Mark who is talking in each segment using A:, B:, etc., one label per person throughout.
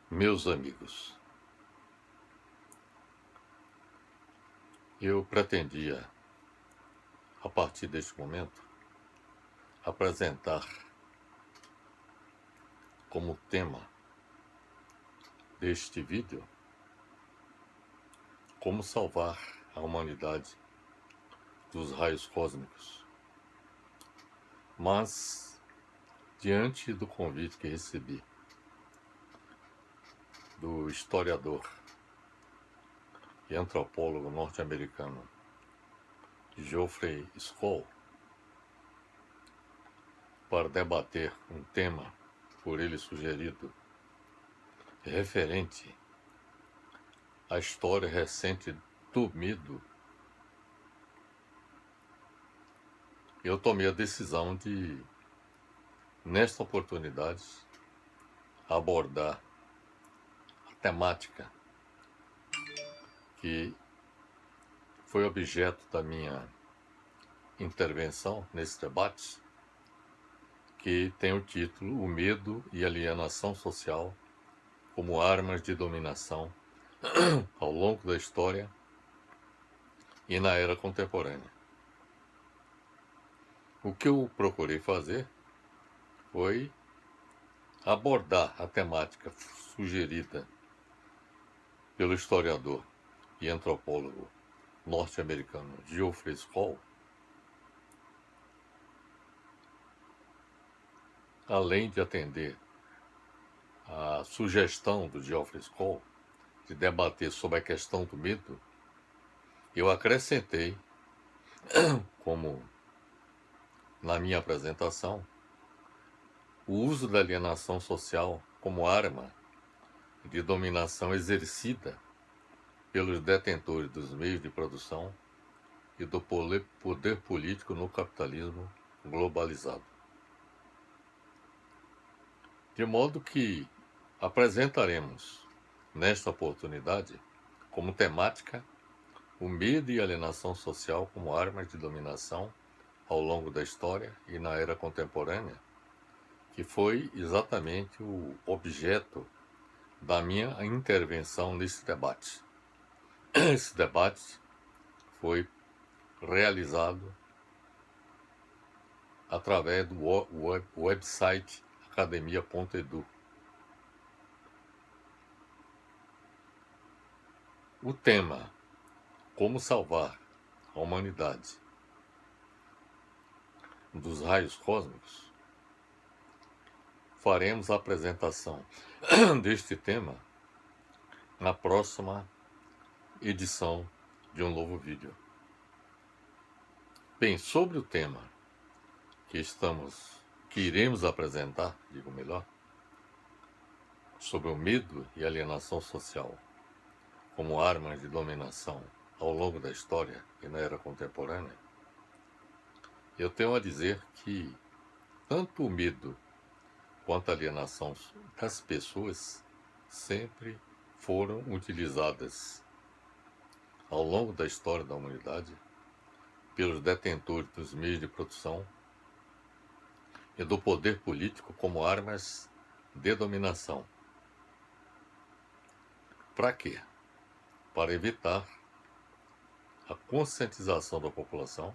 A: Meus amigos, eu pretendia, a partir deste momento, apresentar como tema deste vídeo como salvar a humanidade dos raios cósmicos. Mas, diante do convite que recebi do historiador e antropólogo norte-americano Geoffrey Skoll para debater um tema por ele sugerido referente à história recente do medo, eu tomei a decisão de, nesta oportunidade, abordar a temática que foi objeto da minha intervenção nesse debate, que tem o título O Medo e Alienação Social como Armas de Dominação ao longo da história e na era contemporânea. O que eu procurei fazer foi abordar a temática sugerida pelo historiador e antropólogo norte-americano Geoffrey Skoll, além de atender a sugestão do Geoffrey Skoll de debater sobre a questão do medo, eu acrescentei, como na minha apresentação, o uso da alienação social como arma de dominação exercida pelos detentores dos meios de produção e do poder político no capitalismo globalizado. De modo que apresentaremos, nesta oportunidade, como temática, o medo e alienação social como armas de dominação ao longo da história e na era contemporânea, que foi exatamente o objeto da minha intervenção nesse debate. Esse debate foi realizado através do website academia.edu. O tema Como salvar a humanidade dos raios cósmicos, faremos a apresentação deste tema na próxima edição de um novo vídeo. Bem, sobre o tema que iremos apresentar, digo melhor, sobre o medo e alienação social como armas de dominação ao longo da história e na era contemporânea, eu tenho a dizer que tanto o medo quanto a alienação das pessoas sempre foram utilizadas ao longo da história da humanidade pelos detentores dos meios de produção e do poder político como armas de dominação. Para quê? Para evitar a conscientização da população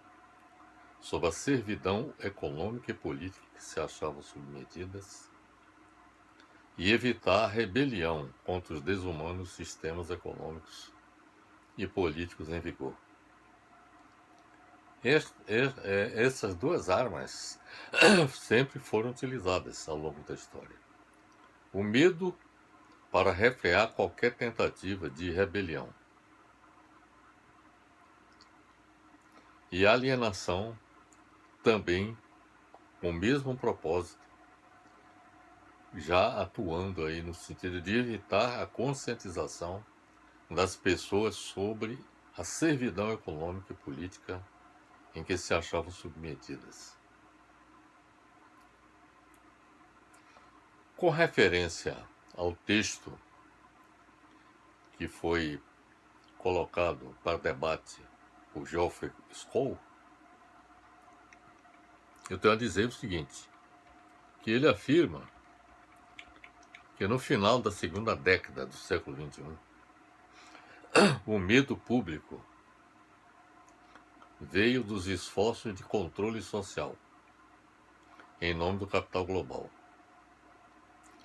A: sobre a servidão econômica e política que se achavam submetidas e evitar a rebelião contra os desumanos sistemas econômicos e políticos em vigor. Essas duas armas sempre foram utilizadas ao longo da história. O medo para refrear qualquer tentativa de rebelião e a alienação também com o mesmo propósito, já atuando aí no sentido de evitar a conscientização das pessoas sobre a servidão econômica e política em que se achavam submetidas. Com referência ao texto que foi colocado para debate por Geoffrey Skoll, eu tenho a dizer o seguinte, que ele afirma que no final da segunda década do século XXI, o medo público veio dos esforços de controle social em nome do capital global,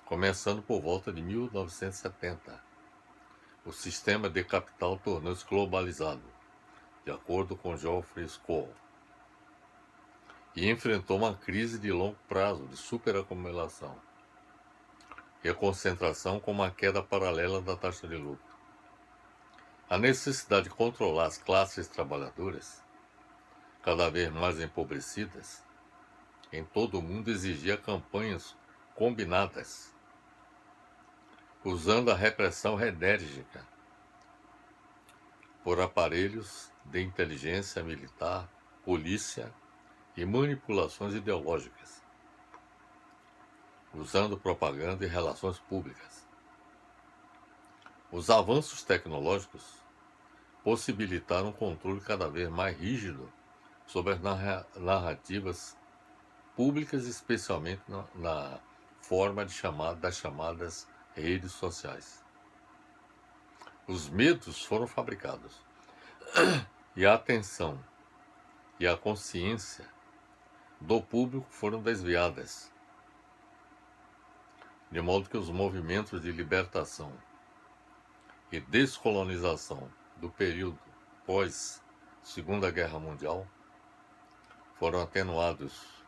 A: começando por volta de 1970. O sistema de capital tornou-se globalizado, de acordo com Geoffrey Skoll, e enfrentou uma crise de longo prazo de superacumulação e a concentração com uma queda paralela da taxa de lucro. A necessidade de controlar as classes trabalhadoras, cada vez mais empobrecidas, em todo o mundo exigia campanhas combinadas, usando a repressão enérgica por aparelhos de inteligência militar, polícia e manipulações ideológicas, usando propaganda e relações públicas. Os avanços tecnológicos possibilitaram um controle cada vez mais rígido sobre as narrativas públicas, especialmente na forma das chamadas redes sociais. Os medos foram fabricados e a atenção e a consciência do público foram desviadas, de modo que os movimentos de libertação e descolonização do período pós Segunda Guerra Mundial foram atenuados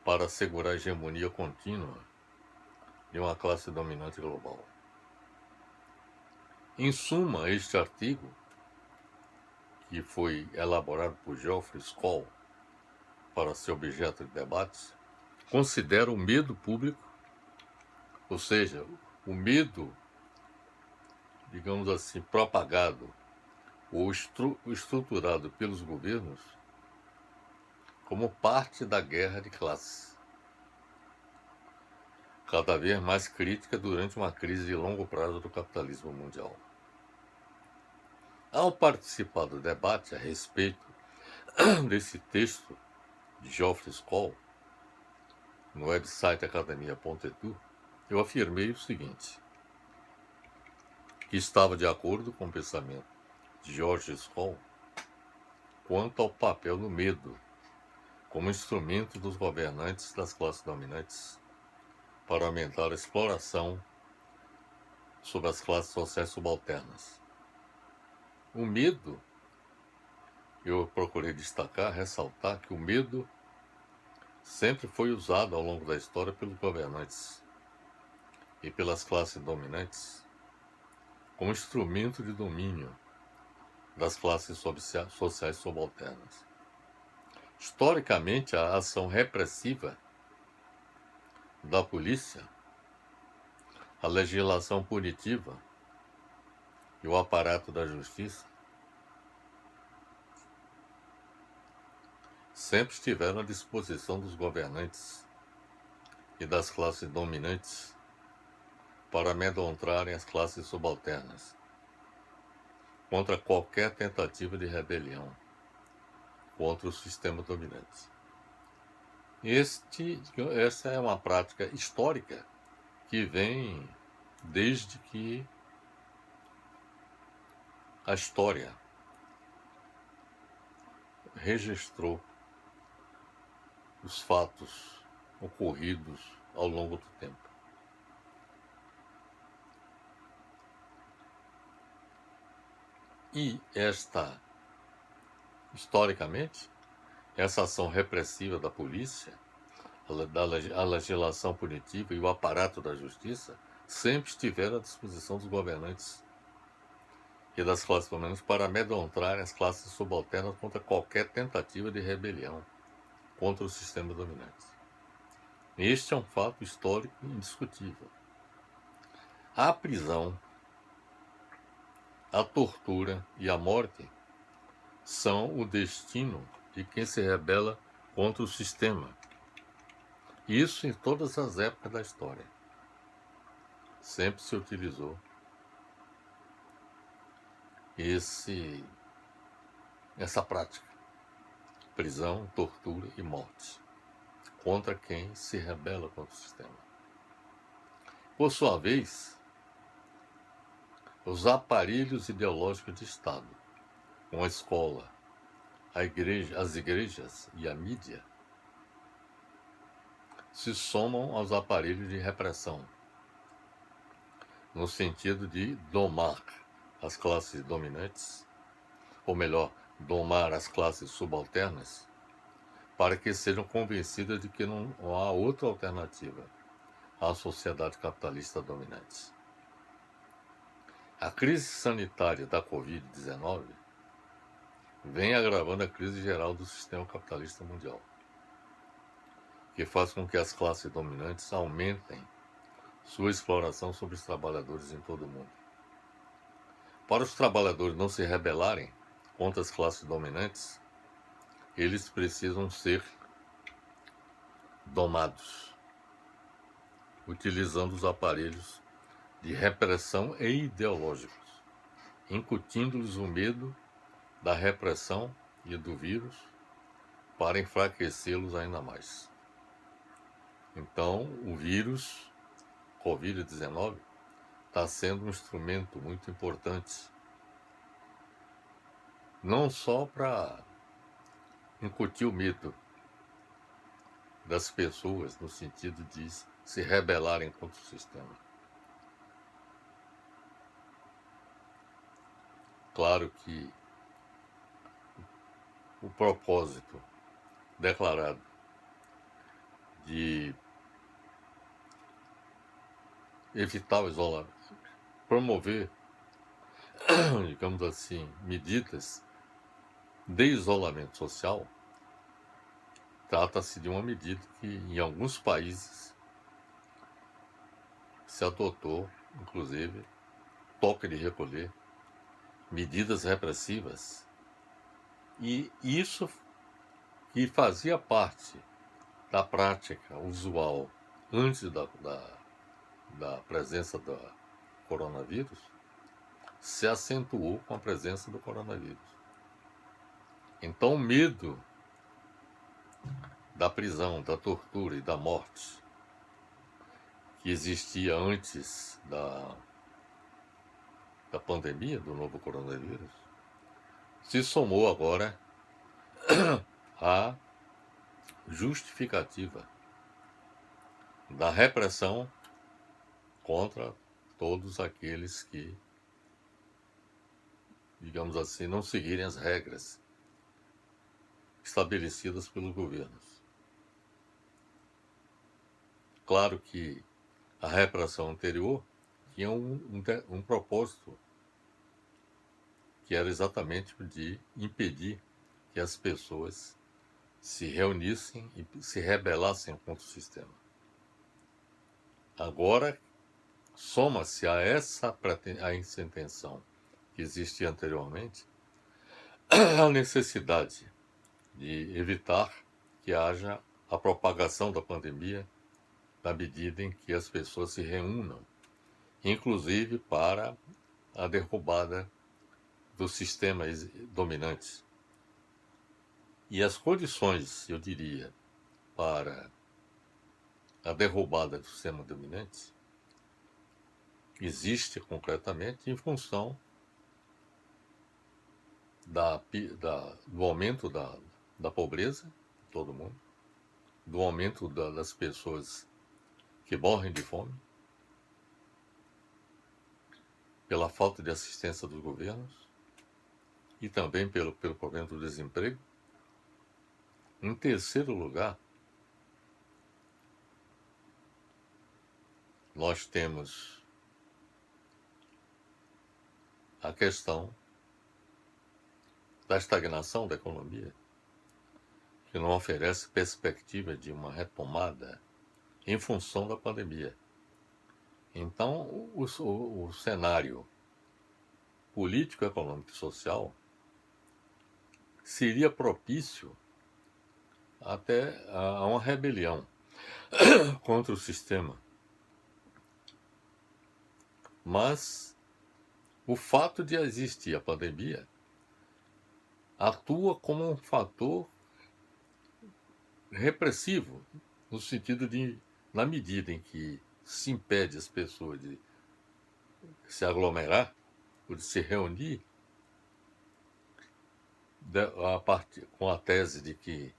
A: para assegurar a hegemonia contínua de uma classe dominante global. Em suma, este artigo, que foi elaborado por Geoffrey Skoll para ser objeto de debate, considera o medo público, ou seja, o medo, digamos assim, propagado ou estruturado pelos governos, como parte da guerra de classes, cada vez mais crítica durante uma crise de longo prazo do capitalismo mundial. Ao participar do debate a respeito desse texto de Geoffrey Skoll, no website academia.edu, eu afirmei o seguinte, que estava de acordo com o pensamento de Geoffrey Skoll quanto ao papel do medo como instrumento dos governantes das classes dominantes para aumentar a exploração sobre as classes sociais subalternas. O medo, eu procurei destacar, ressaltar que o medo sempre foi usado ao longo da história pelos governantes e pelas classes dominantes como instrumento de domínio das classes sociais subalternas. Historicamente, a ação repressiva da polícia, a legislação punitiva e o aparato da justiça sempre estiveram à disposição dos governantes e das classes dominantes para amedrontarem as classes subalternas contra qualquer tentativa de rebelião contra o sistema dominante. Essa é uma prática histórica que vem desde que a história registrou os fatos ocorridos ao longo do tempo. E historicamente, essa ação repressiva da polícia, a legislação punitiva e o aparato da justiça sempre estiveram à disposição dos governantes e das classes dominantes para amedrontar as classes subalternas contra qualquer tentativa de rebelião contra o sistema dominante. Este é um fato histórico indiscutível. A prisão, a tortura e a morte são o destino de quem se rebela contra o sistema. Isso em todas as épocas da história. Sempre se utilizou essa prática. Prisão, tortura e morte contra quem se rebela contra o sistema. Por sua vez, os aparelhos ideológicos de Estado, como a escola, as igrejas e a mídia, se somam aos aparelhos de repressão, no sentido de domar as classes dominantes, ou melhor, domar as classes subalternas, para que sejam convencidas de que não há outra alternativa à sociedade capitalista dominante. A crise sanitária da Covid-19 vem agravando a crise geral do sistema capitalista mundial, que faz com que as classes dominantes aumentem sua exploração sobre os trabalhadores em todo o mundo. Para os trabalhadores não se rebelarem contra as classes dominantes, eles precisam ser domados, utilizando os aparelhos de repressão e ideológicos, incutindo-lhes o medo da repressão e do vírus para enfraquecê-los ainda mais. Então, o vírus Covid-19 está sendo um instrumento muito importante, não só para incutir o medo das pessoas no sentido de se rebelarem contra o sistema. Claro que o propósito declarado de evitar o isolamento, promover, digamos assim, medidas de isolamento social, trata-se de uma medida que em alguns países se adotou, inclusive, toque de recolher, medidas repressivas, e isso que fazia parte da prática usual antes da presença do coronavírus, se acentuou com a presença do coronavírus. Então, o medo da prisão, da tortura e da morte que existia antes da pandemia, do novo coronavírus, se somou agora à justificativa da repressão contra todos aqueles que, digamos assim, não seguirem as regras estabelecidas pelos governos. Claro que a repressão anterior tinha um propósito, que era exatamente de impedir que as pessoas se reunissem e se rebelassem contra o sistema. Agora, soma-se a essa intenção que existia anteriormente, a necessidade de evitar que haja a propagação da pandemia na medida em que as pessoas se reúnam, inclusive para a derrubada dos sistemas dominantes. E as condições, eu diria, para a derrubada do sistema dominante existe concretamente em função do aumento da pobreza em todo o mundo, do aumento das pessoas que morrem de fome, pela falta de assistência dos governos e também pelo problema do desemprego. Em terceiro lugar, nós temos a questão da estagnação da economia, que não oferece perspectiva de uma retomada em função da pandemia. Então, o cenário político, econômico e social seria propício até a uma rebelião contra o sistema. Mas o fato de existir a pandemia atua como um fator repressivo, no sentido de, na medida em que se impede as pessoas de se aglomerar, ou de se reunir, com a tese de que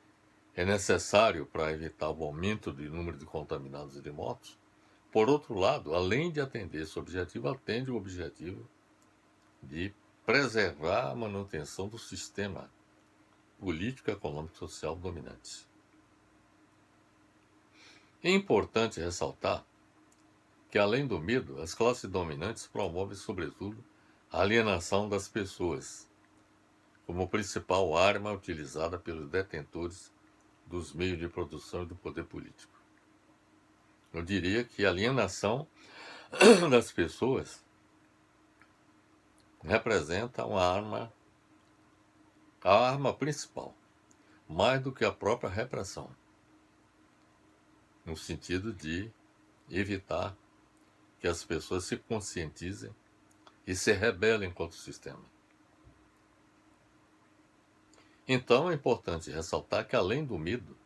A: é necessário para evitar o aumento do número de contaminados e de mortos. Por outro lado, além de atender esse objetivo, atende o objetivo de preservar a manutenção do sistema político, econômico e social dominante. É importante ressaltar que, além do medo, as classes dominantes promovem, sobretudo, a alienação das pessoas, como principal arma utilizada pelos detentores dos meios de produção e do poder político. Eu diria que a alienação das pessoas representa a arma principal, mais do que a própria repressão, no sentido de evitar que as pessoas se conscientizem e se rebelem contra o sistema. Então é importante ressaltar que, além do medo,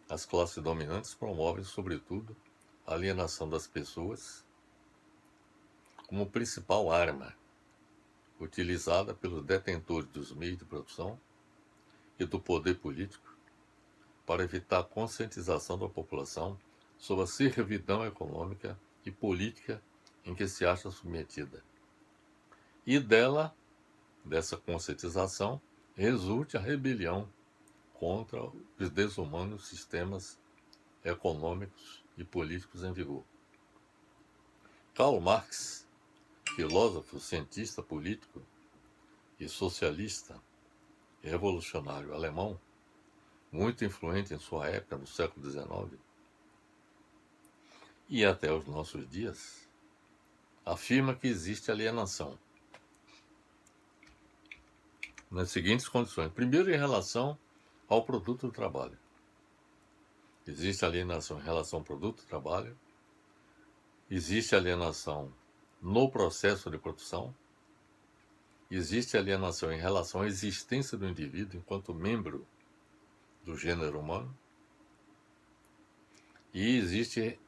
A: as classes dominantes promovem, sobretudo, a alienação das pessoas como principal arma utilizada pelos detentores dos meios de produção e do poder político para evitar a conscientização da população sobre a servidão econômica e política em que se acha submetida. E dessa conscientização, resulte a rebelião contra os desumanos sistemas econômicos e políticos em vigor. Karl Marx, filósofo, cientista político e socialista revolucionário alemão, muito influente em sua época, no século XIX, e até os nossos dias, afirma que existe alienação nas seguintes condições. Primeiro, em relação ao produto do trabalho. Existe alienação em relação ao produto do trabalho, existe alienação no processo de produção, existe alienação em relação à existência do indivíduo enquanto membro do gênero humano, e existe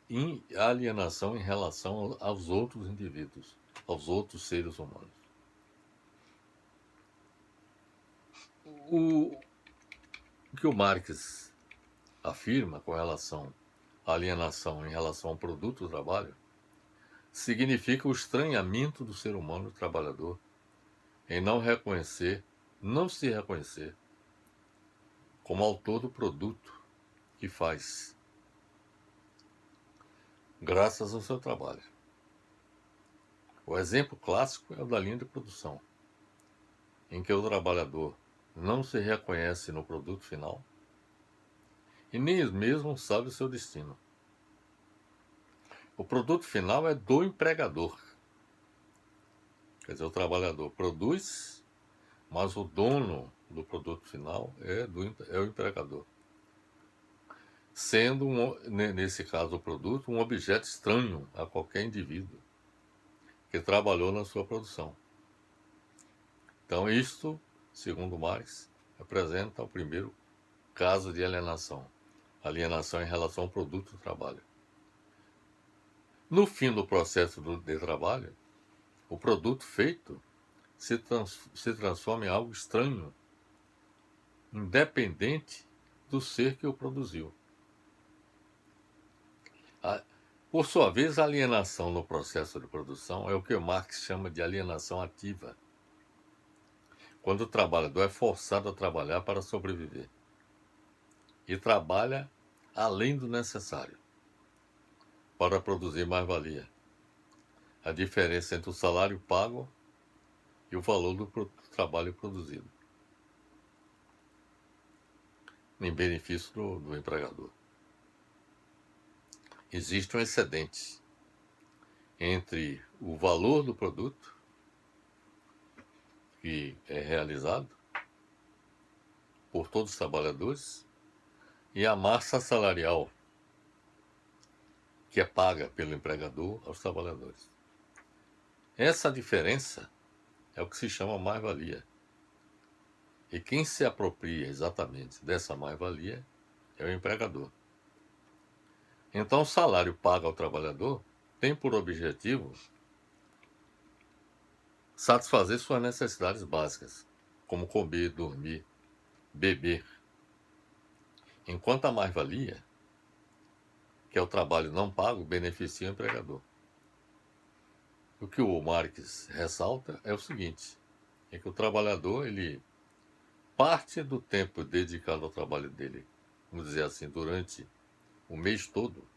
A: alienação em relação aos outros indivíduos, aos outros seres humanos. O que o Marx afirma com relação à alienação em relação ao produto do trabalho significa o estranhamento do ser humano trabalhador em não se reconhecer como autor do produto que faz, graças ao seu trabalho. O exemplo clássico é o da linha de produção, em que o trabalhador não se reconhece no produto final e nem mesmo sabe o seu destino. O produto final é do empregador. Quer dizer, o trabalhador produz, mas o dono do produto final é o empregador. Sendo, nesse caso, o produto um objeto estranho a qualquer indivíduo que trabalhou na sua produção. Então, isto, segundo Marx, representa o primeiro caso de alienação. Alienação em relação ao produto do trabalho. No fim do processo de trabalho, o produto feito se transforma em algo estranho, independente do ser que o produziu. Por sua vez, a alienação no processo de produção é o que Marx chama de alienação ativa, quando o trabalhador é forçado a trabalhar para sobreviver e trabalha além do necessário para produzir mais-valia. A diferença entre o salário pago e o valor do trabalho produzido, em benefício do empregador. Existe um excedente entre o valor do produto que é realizado por todos os trabalhadores e a massa salarial que é paga pelo empregador aos trabalhadores. Essa diferença é o que se chama mais-valia. E quem se apropria exatamente dessa mais-valia é o empregador. Então, o salário pago ao trabalhador tem por objetivo satisfazer suas necessidades básicas, como comer, dormir, beber, enquanto a mais-valia, que é o trabalho não pago, beneficia o empregador. O que o Marx ressalta é o seguinte, é que o trabalhador, ele parte do tempo dedicado ao trabalho dele, vamos dizer assim, durante o mês todo,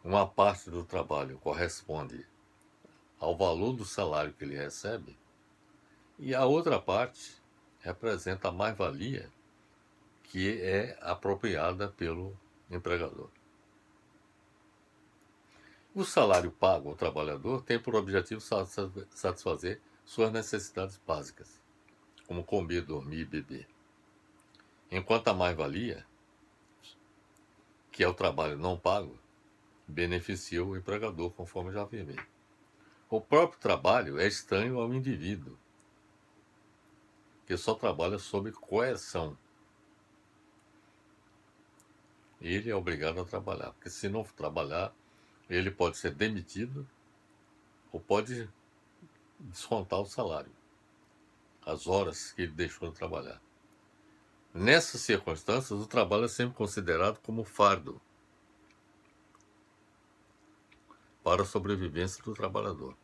A: uma parte do trabalho corresponde ao valor do salário que ele recebe e a outra parte representa a mais-valia que é apropriada pelo empregador. O salário pago ao trabalhador tem por objetivo satisfazer suas necessidades básicas, como comer, dormir e beber. Enquanto a mais-valia, que é o trabalho não pago, beneficia o empregador, conforme já afirmei. O próprio trabalho é estranho ao indivíduo, que só trabalha sob coerção. Ele é obrigado a trabalhar, porque se não trabalhar, ele pode ser demitido ou pode descontar o salário, as horas que ele deixou de trabalhar. Nessas circunstâncias, o trabalho é sempre considerado como fardo para a sobrevivência do trabalhador.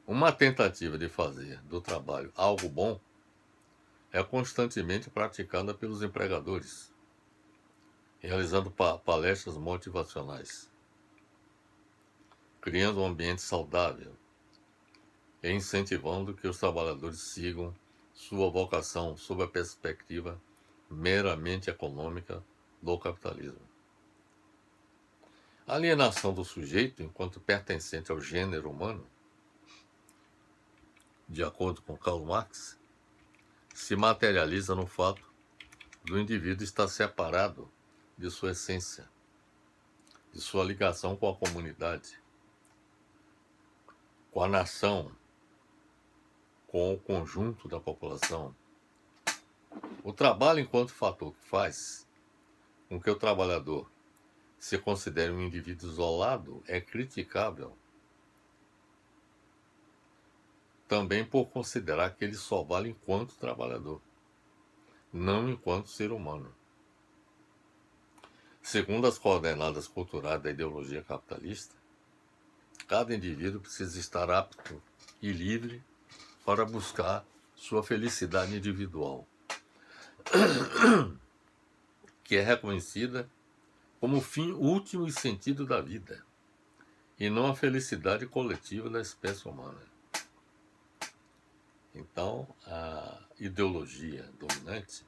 A: Uma tentativa de fazer do trabalho algo bom é constantemente praticada pelos empregadores, realizando palestras motivacionais, criando um ambiente saudável e incentivando que os trabalhadores sigam sua vocação sob a perspectiva meramente econômica do capitalismo. A alienação do sujeito enquanto pertencente ao gênero humano, de acordo com Karl Marx, se materializa no fato do indivíduo estar separado de sua essência, de sua ligação com a comunidade, com a nação, com o conjunto da população. O trabalho enquanto fator que faz com que o trabalhador se considere um indivíduo isolado é criticável, também por considerar que ele só vale enquanto trabalhador, não enquanto ser humano. Segundo as coordenadas culturais da ideologia capitalista, cada indivíduo precisa estar apto e livre para buscar sua felicidade individual, que é reconhecida como o fim último e sentido da vida, e não a felicidade coletiva da espécie humana. Então, a ideologia dominante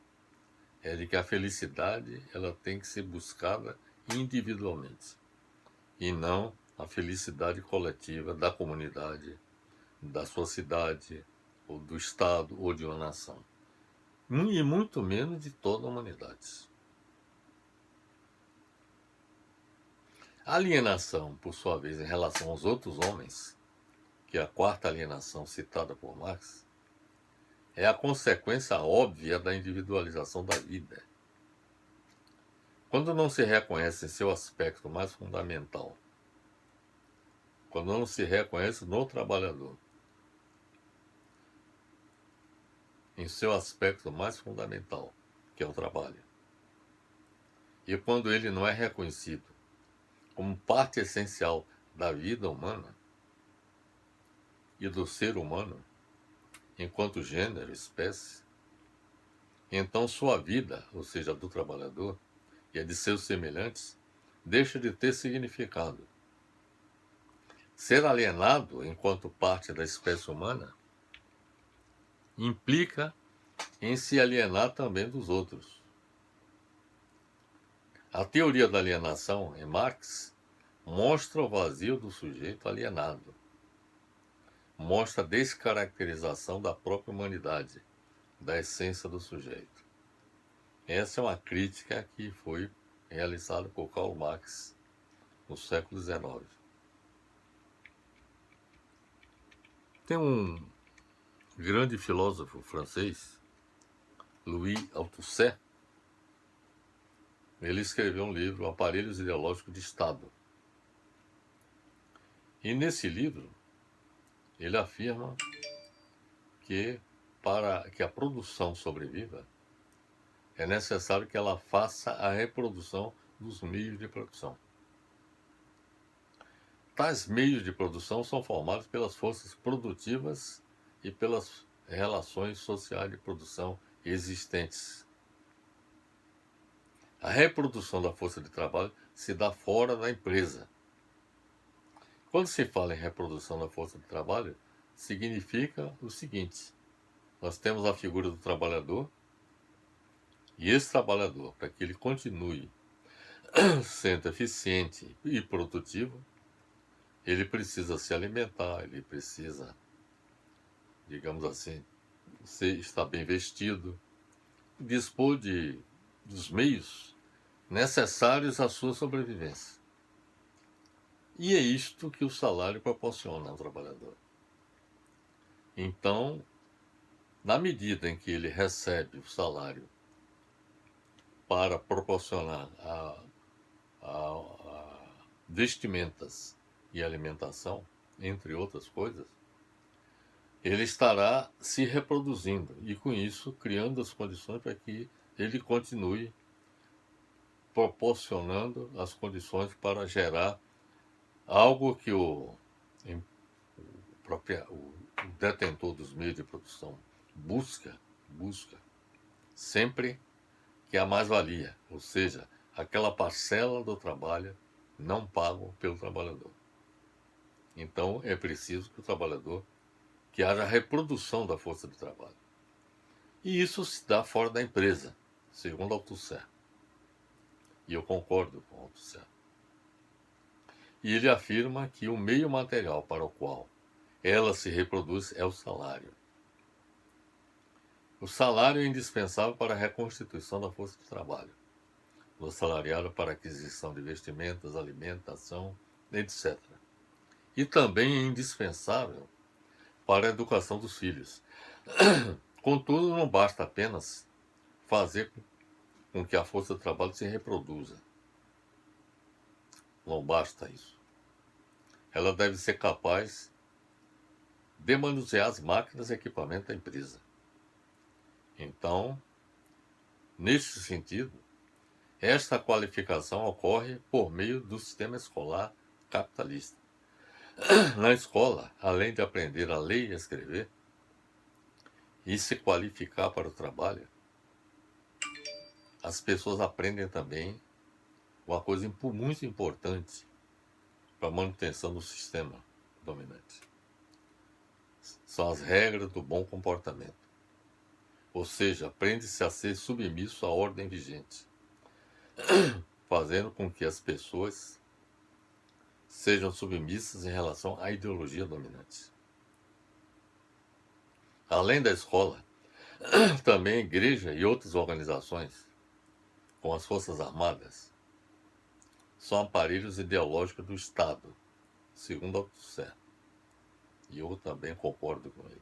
A: é de que a felicidade ela tem que ser buscada individualmente, e não a felicidade coletiva da comunidade, da sua cidade, ou do Estado, ou de uma nação. E muito menos de toda a humanidade. A alienação, por sua vez, em relação aos outros homens, que é a quarta alienação citada por Marx, é a consequência óbvia da individualização da vida. Quando não se reconhece em seu aspecto mais fundamental, quando não se reconhece no trabalhador, em seu aspecto mais fundamental, que é o trabalho, e quando ele não é reconhecido como parte essencial da vida humana e do ser humano, enquanto gênero, espécie, então sua vida, ou seja, a do trabalhador e a de seus semelhantes, deixa de ter significado. Ser alienado enquanto parte da espécie humana implica em se alienar também dos outros. A teoria da alienação, em Marx, mostra o vazio do sujeito alienado, mostra a descaracterização da própria humanidade, da essência do sujeito. Essa é uma crítica que foi realizada por Karl Marx no século XIX. Tem um grande filósofo francês, Louis Althusser, ele escreveu um livro, Aparelhos Ideológicos de Estado. E nesse livro, ele afirma que para que a produção sobreviva, é necessário que ela faça a reprodução dos meios de produção. Tais meios de produção são formados pelas forças produtivas e pelas relações sociais de produção existentes. A reprodução da força de trabalho se dá fora da empresa. Quando se fala em reprodução da força de trabalho, significa o seguinte: nós temos a figura do trabalhador, e esse trabalhador, para que ele continue sendo eficiente e produtivo, ele precisa se alimentar, ele precisa, digamos assim, estar bem vestido, dispor dos meios necessários à sua sobrevivência. E é isto que o salário proporciona ao trabalhador. Então, na medida em que ele recebe o salário para proporcionar a vestimentas e alimentação, entre outras coisas, ele estará se reproduzindo e, com isso, criando as condições para que ele continue proporcionando as condições para gerar algo que o detentor dos meios de produção busca sempre, que é a mais-valia, ou seja, aquela parcela do trabalho não pago pelo trabalhador. Então, é preciso que o trabalhador, que haja reprodução da força de trabalho. E isso se dá fora da empresa, segundo Althusser. E eu concordo com Althusser. E ele afirma que o meio material para o qual ela se reproduz é o salário. O salário é indispensável para a reconstituição da força de trabalho, do salariado para a aquisição de vestimentas, alimentação, etc. E também é indispensável para a educação dos filhos. Contudo, não basta apenas fazer com que a força de trabalho se reproduza. Não basta isso. Ela deve ser capaz de manusear as máquinas e equipamentos da empresa. Então, nesse sentido, esta qualificação ocorre por meio do sistema escolar capitalista. Na escola, além de aprender a ler e a escrever e se qualificar para o trabalho, as pessoas aprendem também uma coisa muito importante para a manutenção do sistema dominante. São as regras do bom comportamento. Ou seja, aprende-se a ser submisso à ordem vigente, fazendo com que as pessoas sejam submissas em relação à ideologia dominante. Além da escola, também a igreja e outras organizações, como as Forças Armadas, são aparelhos ideológicos do Estado, segundo Althusser. E eu também concordo com ele.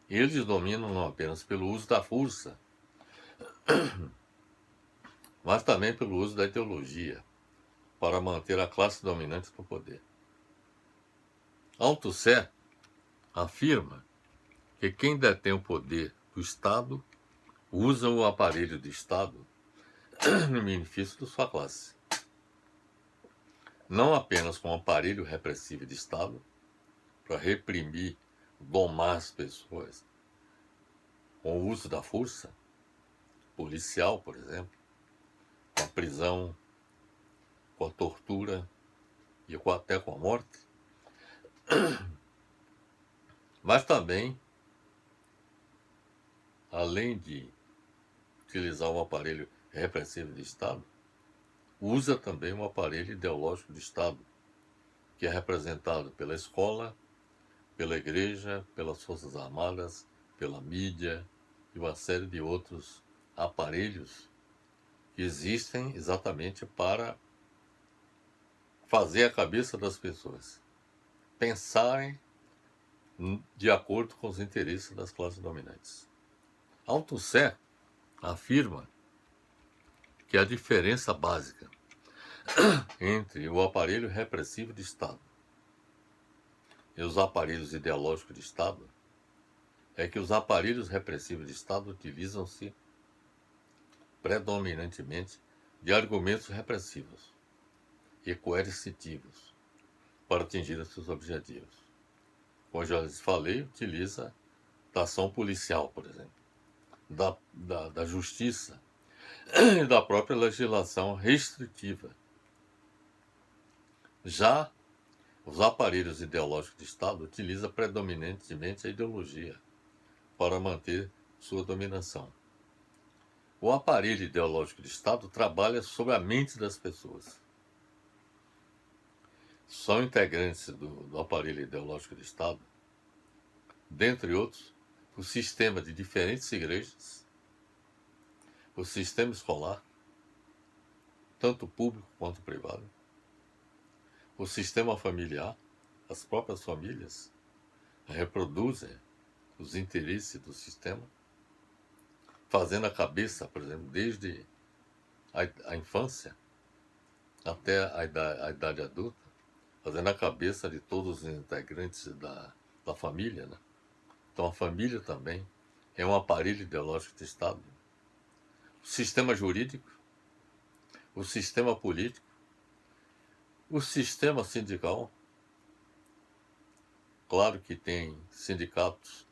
A: Eles dominam não apenas pelo uso da força, mas também pelo uso da ideologia, para manter a classe dominante no poder. Althusser afirma que quem detém o poder do Estado usa o aparelho do Estado no benefício de sua classe. Não apenas como aparelho repressivo de Estado, para reprimir, domar as pessoas, com o uso da força policial, por exemplo, com a prisão, com a tortura e até com a morte, mas também, além de utilizar um aparelho repressivo de Estado, usa também um aparelho ideológico de Estado, que é representado pela escola, pela igreja, pelas Forças Armadas, pela mídia e uma série de outros aparelhos que existem exatamente para fazer a cabeça das pessoas pensarem de acordo com os interesses das classes dominantes. Althusser afirma que é a diferença básica entre o aparelho repressivo de Estado e os aparelhos ideológicos de Estado é que os aparelhos repressivos de Estado utilizam-se predominantemente de argumentos repressivos e coercitivos para atingir os seus objetivos. Como já lhes falei, utiliza da ação policial, por exemplo, da justiça e da própria legislação restritiva. Já os aparelhos ideológicos de Estado utilizam predominantemente a ideologia para manter sua dominação. O aparelho ideológico de Estado trabalha sobre a mente das pessoas. São integrantes do aparelho ideológico de Estado, dentre outros, o sistema de diferentes igrejas, o sistema escolar, tanto público quanto privado, o sistema familiar, as próprias famílias reproduzem os interesses do sistema, fazendo a cabeça, por exemplo, desde a infância até a idade adulta, fazendo a cabeça de todos os integrantes da família, né? Então a família também é um aparelho ideológico de Estado. O sistema jurídico, o sistema político, o sistema sindical. Claro que tem sindicatos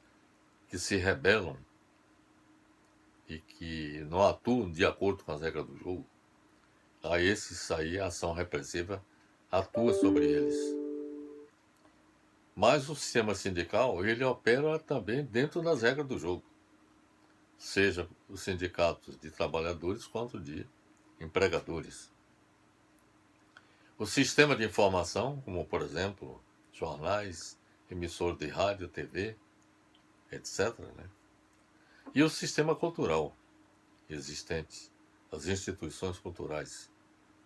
A: que se rebelam e que não atuam de acordo com as regras do jogo. A esses aí a ação repressiva atua sobre eles. Mas o sistema sindical, ele opera também dentro das regras do jogo. Seja os sindicatos de trabalhadores quanto de empregadores. O sistema de informação, como por exemplo, jornais, emissores de rádio, TV, etc., né? E o sistema cultural existente, as instituições culturais,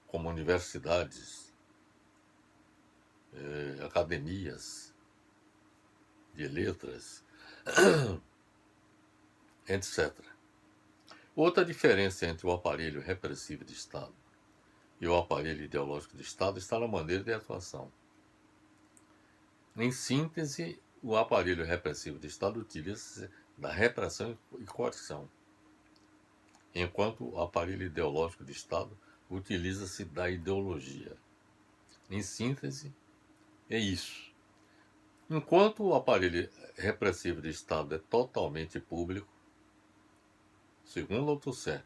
A: como universidades, academias de letras, etc. Outra diferença entre o aparelho repressivo de Estado e o aparelho ideológico de Estado está na maneira de atuação. Em síntese, o aparelho repressivo de Estado utiliza-se da repressão e coerção, enquanto o aparelho ideológico de Estado utiliza-se da ideologia. Em síntese, é isso. Enquanto o aparelho repressivo de Estado é totalmente público, segundo Althusser,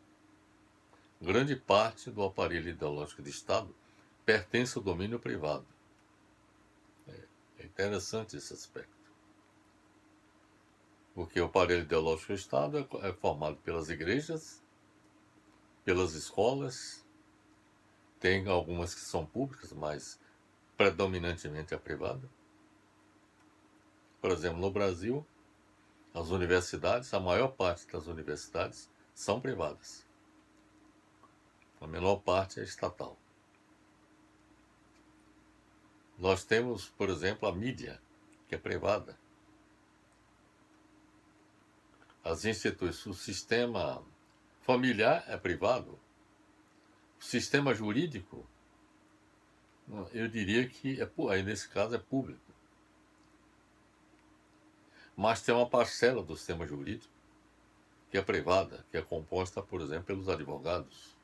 A: grande parte do aparelho ideológico de Estado pertence ao domínio privado. É interessante esse aspecto. Porque o aparelho ideológico do Estado é formado pelas igrejas, pelas escolas, tem algumas que são públicas, mas predominantemente a privada. Por exemplo, no Brasil, as universidades, a maior parte das universidades são privadas. A menor parte é estatal. Nós temos, por exemplo, a mídia, que é privada. As instituições, o sistema familiar é privado. O sistema jurídico, eu diria que, aí nesse caso, é público. Mas tem uma parcela do sistema jurídico que é privada, que é composta, por exemplo, pelos advogados,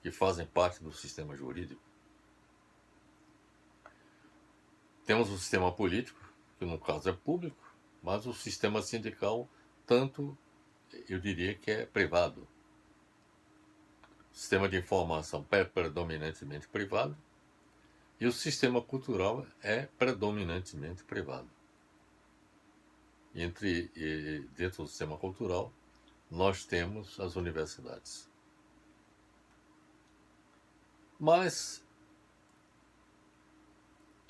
A: que fazem parte do sistema jurídico. Temos o sistema político, que no caso é público, mas o sistema sindical, tanto, eu diria que é privado. O sistema de informação é predominantemente privado e o sistema cultural é predominantemente privado. Dentro do sistema cultural, nós temos as universidades. Mas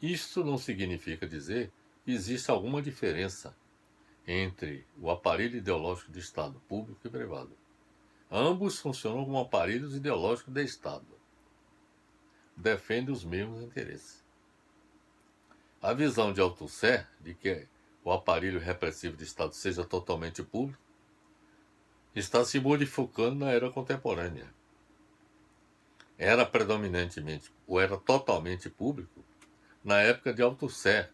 A: isto não significa dizer que existe alguma diferença entre o aparelho ideológico de Estado público e privado. Ambos funcionam como aparelhos ideológicos de Estado. Defendem os mesmos interesses. A visão de Althusser de que o aparelho repressivo de Estado seja totalmente público está se modificando na era contemporânea. Era predominantemente, ou era totalmente público, na época de Althusser,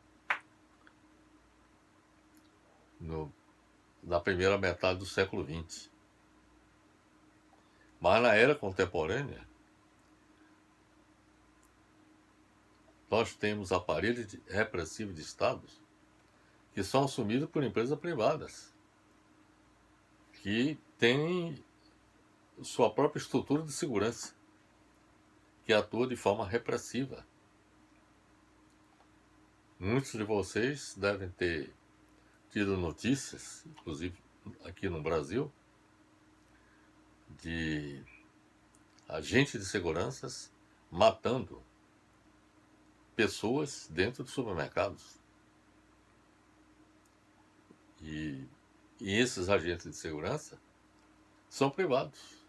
A: na primeira metade do século XX. Mas na era contemporânea, nós temos aparelhos repressivos de estados que são assumidos por empresas privadas, que têm sua própria estrutura de segurança, que atua de forma repressiva. Muitos de vocês devem ter tido notícias, inclusive aqui no Brasil, de agentes de seguranças matando pessoas dentro de supermercados. E esses agentes de segurança são privados,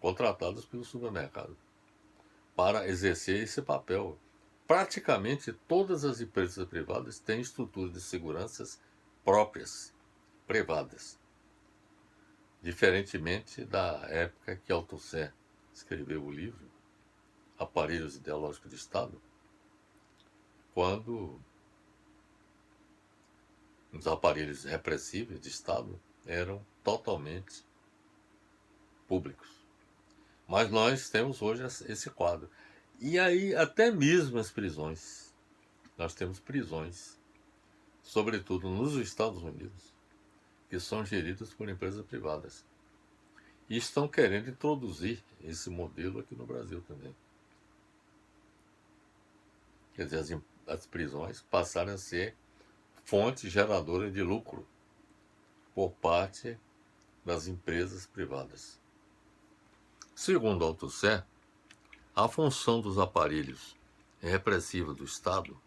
A: contratados pelo supermercado para exercer esse papel. Praticamente todas as empresas privadas têm estruturas de seguranças próprias, privadas. Diferentemente da época que Althusser escreveu o livro Aparelhos Ideológicos de Estado, quando os aparelhos repressivos de Estado eram totalmente públicos. Mas nós temos hoje esse quadro. E aí, até mesmo as prisões. Nós temos prisões, sobretudo nos Estados Unidos, que são geridas por empresas privadas. E estão querendo introduzir esse modelo aqui no Brasil também. Quer dizer, as prisões passaram a ser fonte geradora de lucro por parte das empresas privadas. Segundo Althusser, a função dos aparelhos repressivos do Estado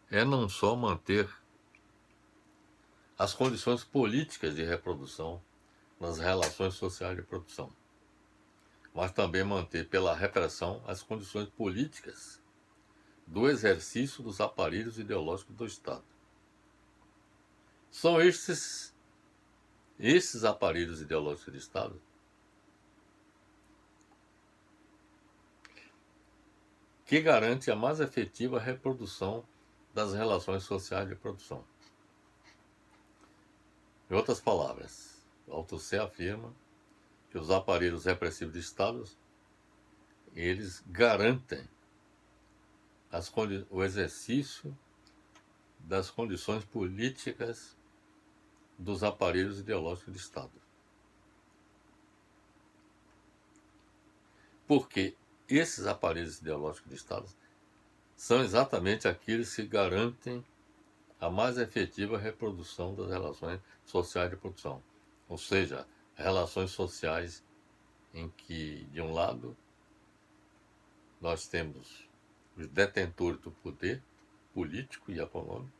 A: é não só manter as condições políticas de reprodução nas relações sociais de produção, mas também manter pela repressão as condições políticas do exercício dos aparelhos ideológicos do Estado. São esses aparelhos ideológicos do Estado que garante a mais efetiva reprodução das relações sociais de produção. Em outras palavras, Althusser afirma que os aparelhos repressivos de Estado, eles garantem o exercício das condições políticas dos aparelhos ideológicos de Estado. Porque esses aparelhos ideológicos de Estado são exatamente aqueles que garantem a mais efetiva reprodução das relações sociais de produção. Ou seja, relações sociais em que, de um lado, nós temos os detentores do poder político e econômico,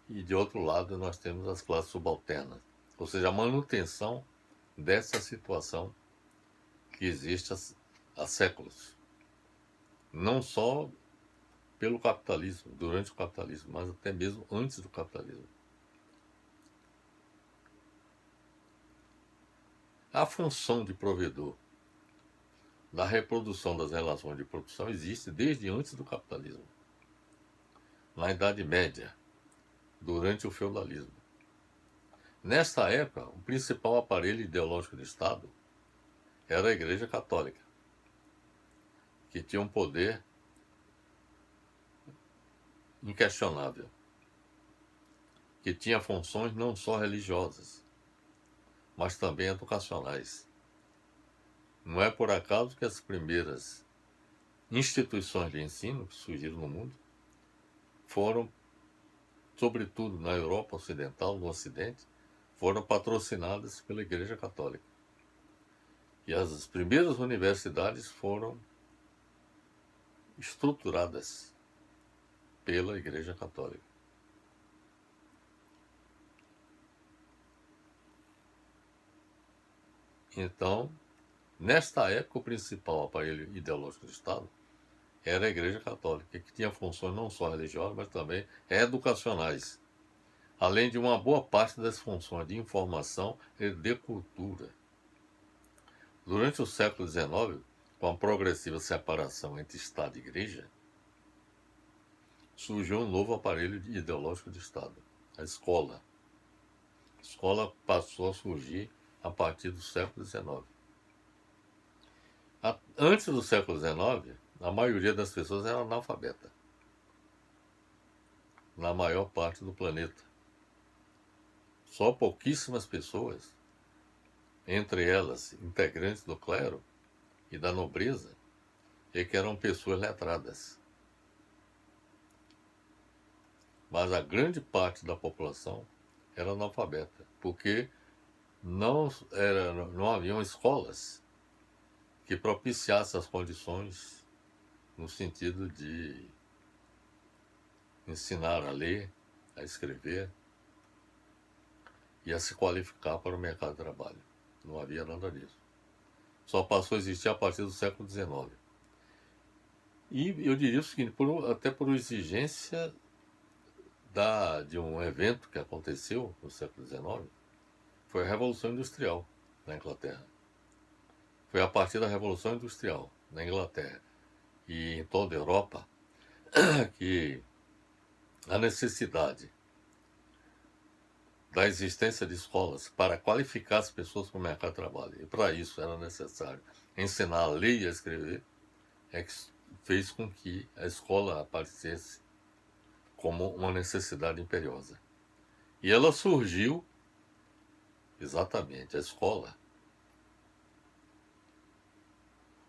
A: e de outro lado nós temos as classes subalternas. Ou seja, a manutenção dessa situação que existe há séculos. Não só pelo capitalismo, durante o capitalismo, mas até mesmo antes do capitalismo. A função de provedor da reprodução das relações de produção existe desde antes do capitalismo. Na Idade Média, durante o feudalismo. Nesta época, o principal aparelho ideológico do Estado era a Igreja Católica, que tinha um poder inquestionável, que tinha funções não só religiosas, mas também educacionais. Não é por acaso que as primeiras instituições de ensino que surgiram no mundo foram, sobretudo na Europa Ocidental, no Ocidente, foram patrocinadas pela Igreja Católica. E as primeiras universidades foram estruturadas pela Igreja Católica. Então, nesta época, o principal aparelho ideológico do Estado era a Igreja Católica, que tinha funções não só religiosas, mas também educacionais. além de uma boa parte das funções de informação e de cultura. Durante o século XIX, com a progressiva separação entre Estado e Igreja, surgiu um novo aparelho ideológico de Estado, a escola. A escola passou a surgir a partir do século XIX. Antes do século XIX, a maioria das pessoas era analfabeta, na maior parte do planeta. Só pouquíssimas pessoas, entre elas integrantes do clero e da nobreza, é que eram pessoas letradas. Mas a grande parte da população era analfabeta, porque não haviam escolas que propiciassem as condições no sentido de ensinar a ler, a escrever e a se qualificar para o mercado de trabalho. Não havia nada disso. Só passou a existir a partir do século XIX. E eu diria o seguinte, até por exigência de um evento que aconteceu no século XIX, foi a Revolução Industrial na Inglaterra. Foi a partir da Revolução Industrial na Inglaterra e em toda a Europa que a necessidade da existência de escolas para qualificar as pessoas para o mercado de trabalho. E para isso era necessário ensinar a ler e a escrever, é que fez com que a escola aparecesse como uma necessidade imperiosa. E ela surgiu, exatamente, a escola,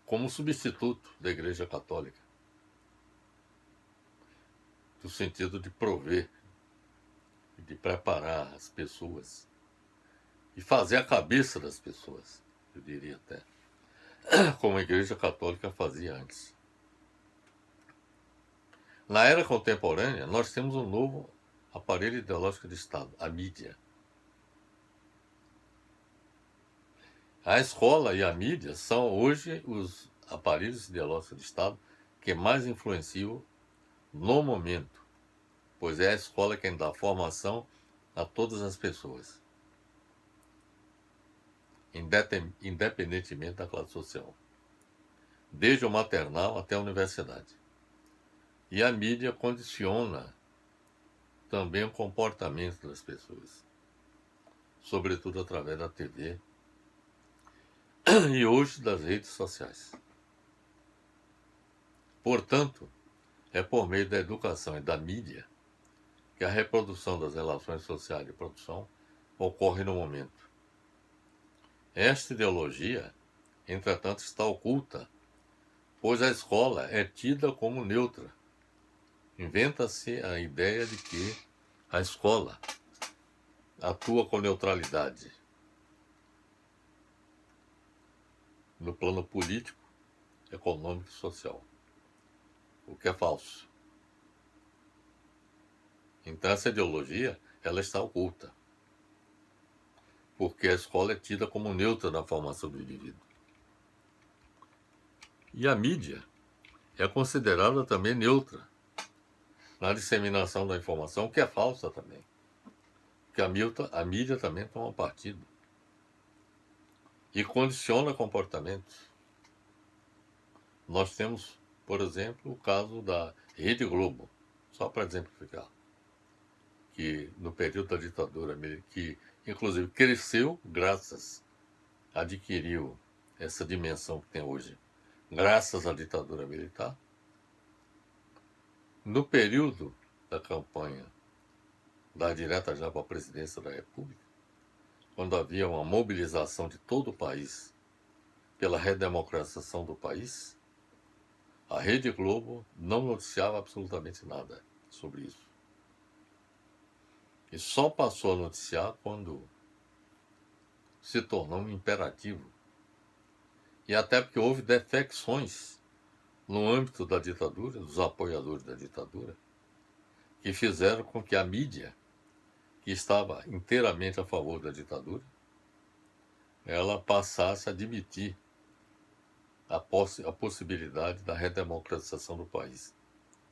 A: como substituto da Igreja Católica, no sentido de prover, de preparar as pessoas e fazer a cabeça das pessoas, eu diria até, como a Igreja Católica fazia antes. Na era contemporânea, nós temos um novo aparelho ideológico de Estado, a mídia. A escola e a mídia são hoje os aparelhos ideológicos de Estado que mais influenciam no momento, pois é a escola quem dá formação a todas as pessoas, independentemente da classe social, desde o maternal até a universidade. E a mídia condiciona também o comportamento das pessoas, sobretudo através da TV e hoje das redes sociais. Portanto, é por meio da educação e da mídia que a reprodução das relações sociais de produção ocorre no momento. Esta ideologia, entretanto, está oculta, pois a escola é tida como neutra. Inventa-se a ideia de que a escola atua com neutralidade no plano político, econômico e social, o que é falso. Então essa ideologia, ela está oculta, porque a escola é tida como neutra na formação do indivíduo. E a mídia é considerada também neutra na disseminação da informação, que é falsa também, porque a mídia também toma partido e condiciona comportamentos. Nós temos, por exemplo, o caso da Rede Globo, só para exemplificar, que no período da ditadura, que inclusive cresceu adquiriu essa dimensão que tem hoje, graças à ditadura militar. No período da campanha da direta já para a presidência da República, quando havia uma mobilização de todo o país pela redemocratização do país, a Rede Globo não noticiava absolutamente nada sobre isso. E só passou a noticiar quando se tornou um imperativo. E até porque houve defecções no âmbito da ditadura, dos apoiadores da ditadura, que fizeram com que a mídia, que estava inteiramente a favor da ditadura, ela passasse a admitir a possibilidade da redemocratização do país.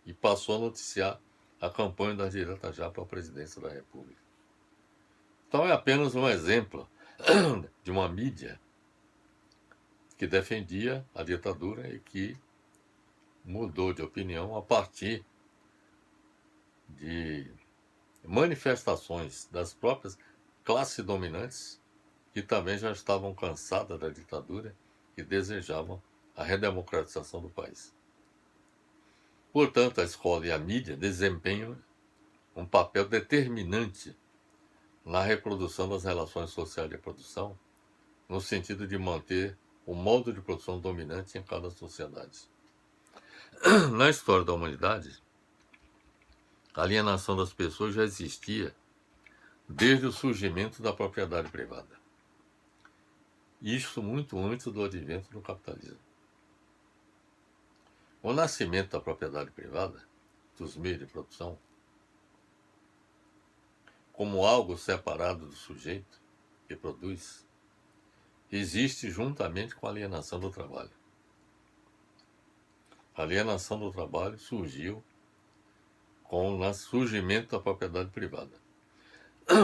A: E passou a noticiar a campanha da direta já para a presidência da República. Então é apenas um exemplo de uma mídia que defendia a ditadura e que mudou de opinião a partir de manifestações das próprias classes dominantes que também já estavam cansadas da ditadura e desejavam a redemocratização do país. Portanto, a escola e a mídia desempenham um papel determinante na reprodução das relações sociais de produção, no sentido de manter o modo de produção dominante em cada sociedade. Na história da humanidade, a alienação das pessoas já existia desde o surgimento da propriedade privada. Isso muito antes do advento do capitalismo. O nascimento da propriedade privada, dos meios de produção, como algo separado do sujeito que produz, existe juntamente com a alienação do trabalho. A alienação do trabalho surgiu com o surgimento da propriedade privada.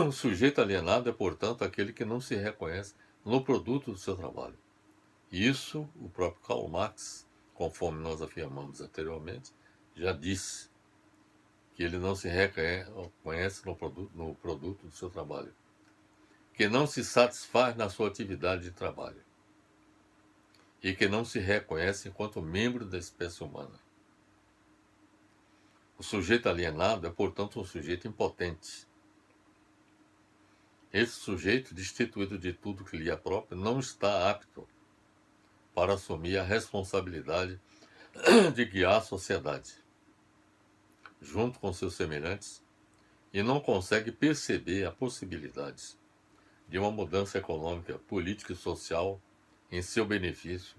A: O sujeito alienado é, portanto, aquele que não se reconhece no produto do seu trabalho. Isso o próprio Karl Marx, conforme nós afirmamos anteriormente, já disse que ele não se reconhece no produto do seu trabalho, que não se satisfaz na sua atividade de trabalho e que não se reconhece enquanto membro da espécie humana. O sujeito alienado é, portanto, um sujeito impotente. Esse sujeito, destituído de tudo que lhe é próprio, não está apto para assumir a responsabilidade de guiar a sociedade, junto com seus semelhantes, e não consegue perceber a possibilidade de uma mudança econômica, política e social em seu benefício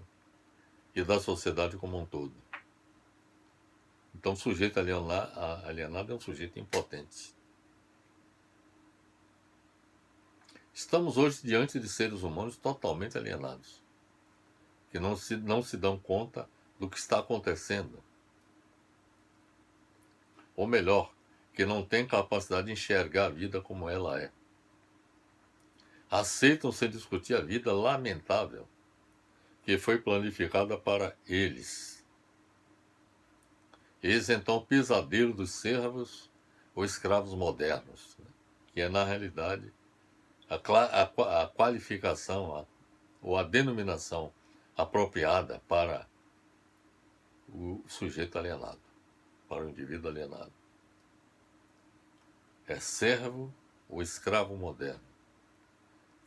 A: e da sociedade como um todo. Então, o sujeito alienado é um sujeito impotente. Estamos hoje diante de seres humanos totalmente alienados, que não se dão conta do que está acontecendo. Ou melhor, que não têm capacidade de enxergar a vida como ela é. Aceitam sem discutir a vida lamentável que foi planificada para eles. Eis então o pesadelo dos servos ou escravos modernos, que é, na realidade, a qualificação ou a denominação apropriada para o sujeito alienado, para o indivíduo alienado. É servo ou escravo moderno,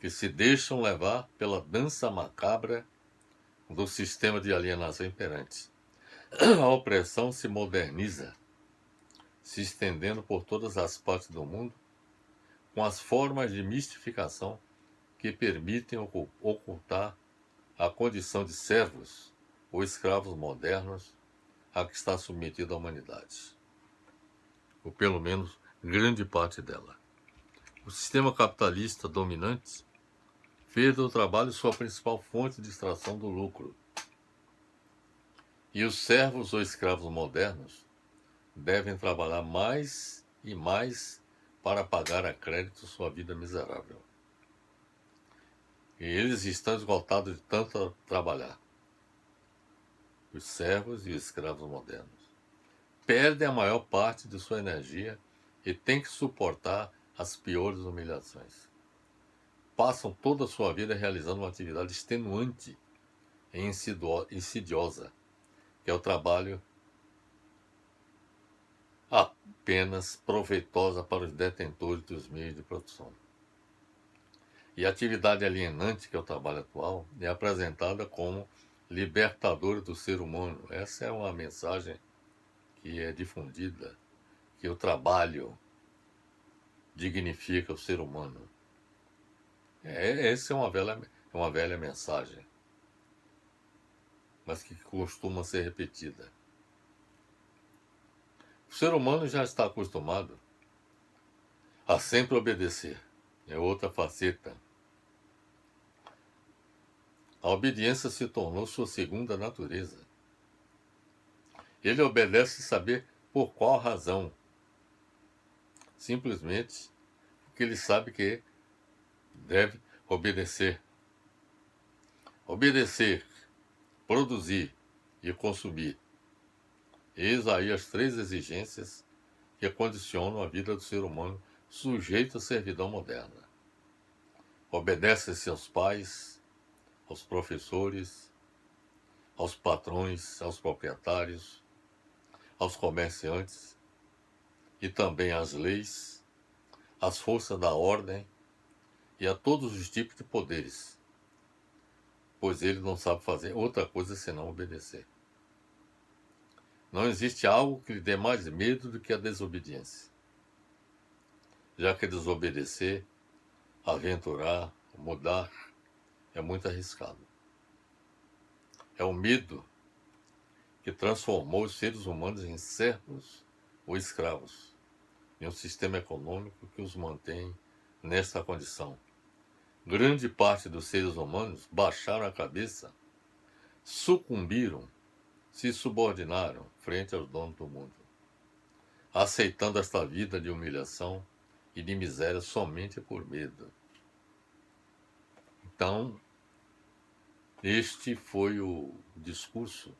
A: que se deixam levar pela dança macabra do sistema de alienação imperante. A opressão se moderniza, se estendendo por todas as partes do mundo, com as formas de mistificação que permitem ocultar a condição de servos ou escravos modernos a que está submetida a humanidade, ou pelo menos grande parte dela. O sistema capitalista dominante fez do trabalho sua principal fonte de extração do lucro. E os servos ou escravos modernos devem trabalhar mais e mais para pagar a crédito sua vida miserável. E eles estão esgotados de tanto trabalhar. Os servos e os escravos modernos perdem a maior parte de sua energia e têm que suportar as piores humilhações. Passam toda a sua vida realizando uma atividade extenuante e insidiosa, que é o trabalho apenas proveitosa para os detentores dos meios de produção. E a atividade alienante, que é o trabalho atual, é apresentada como libertadora do ser humano. Essa é uma mensagem que é difundida, que o trabalho dignifica o ser humano. Essa é uma velha mensagem, mas que costuma ser repetida. O ser humano já está acostumado a sempre obedecer. É outra faceta. A obediência se tornou sua segunda natureza. Ele obedece sem saber por qual razão. Simplesmente porque ele sabe que deve obedecer. Obedecer, produzir e consumir. Eis aí as 3 exigências que condicionam a vida do ser humano sujeito à servidão moderna. Obedece a seus pais, aos professores, aos patrões, aos proprietários, aos comerciantes e também às leis, às forças da ordem e a todos os tipos de poderes, pois ele não sabe fazer outra coisa senão obedecer. Não existe algo que lhe dê mais medo do que a desobediência, já que desobedecer, aventurar, mudar, é muito arriscado. É o medo que transformou os seres humanos em servos ou escravos, em um sistema econômico que os mantém nesta condição. Grande parte dos seres humanos baixaram a cabeça, sucumbiram, se subordinaram frente aos donos do mundo, aceitando esta vida de humilhação e de miséria somente por medo. Então, este foi o discurso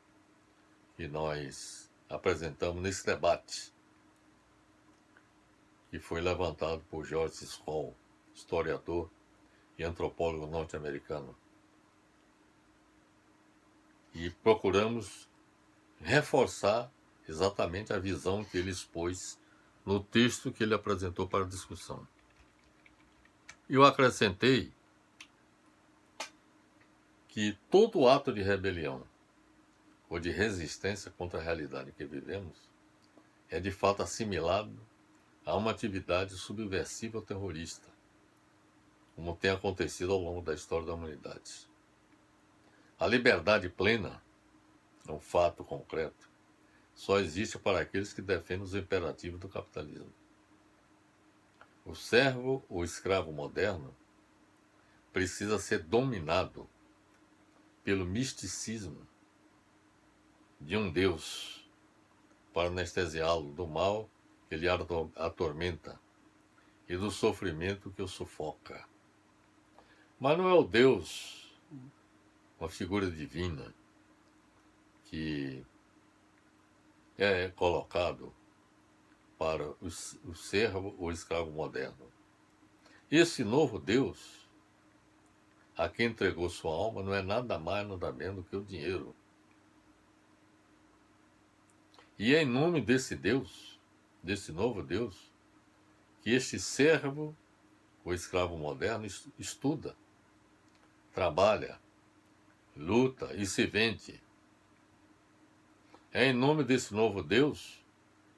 A: que nós apresentamos nesse debate, que foi levantado por George Skoll, historiador e antropólogo norte-americano. E procuramos reforçar exatamente a visão que ele expôs no texto que ele apresentou para a discussão. Eu acrescentei que todo ato de rebelião ou de resistência contra a realidade que vivemos é de fato assimilado a uma atividade subversiva ou terrorista, como tem acontecido ao longo da história da humanidade. A liberdade plena, é um fato concreto, só existe para aqueles que defendem os imperativos do capitalismo. O servo ou escravo moderno precisa ser dominado pelo misticismo de um Deus para anestesiá-lo do mal que lhe atormenta e do sofrimento que o sufoca. Mas não é o Deus, uma figura divina, que é colocado para o servo ou escravo moderno. Esse novo Deus, a quem entregou sua alma, não é nada mais, nada menos do que o dinheiro. E é em nome desse Deus, desse novo Deus, que este servo ou escravo moderno estuda, trabalha, luta e se vende. É em nome desse novo Deus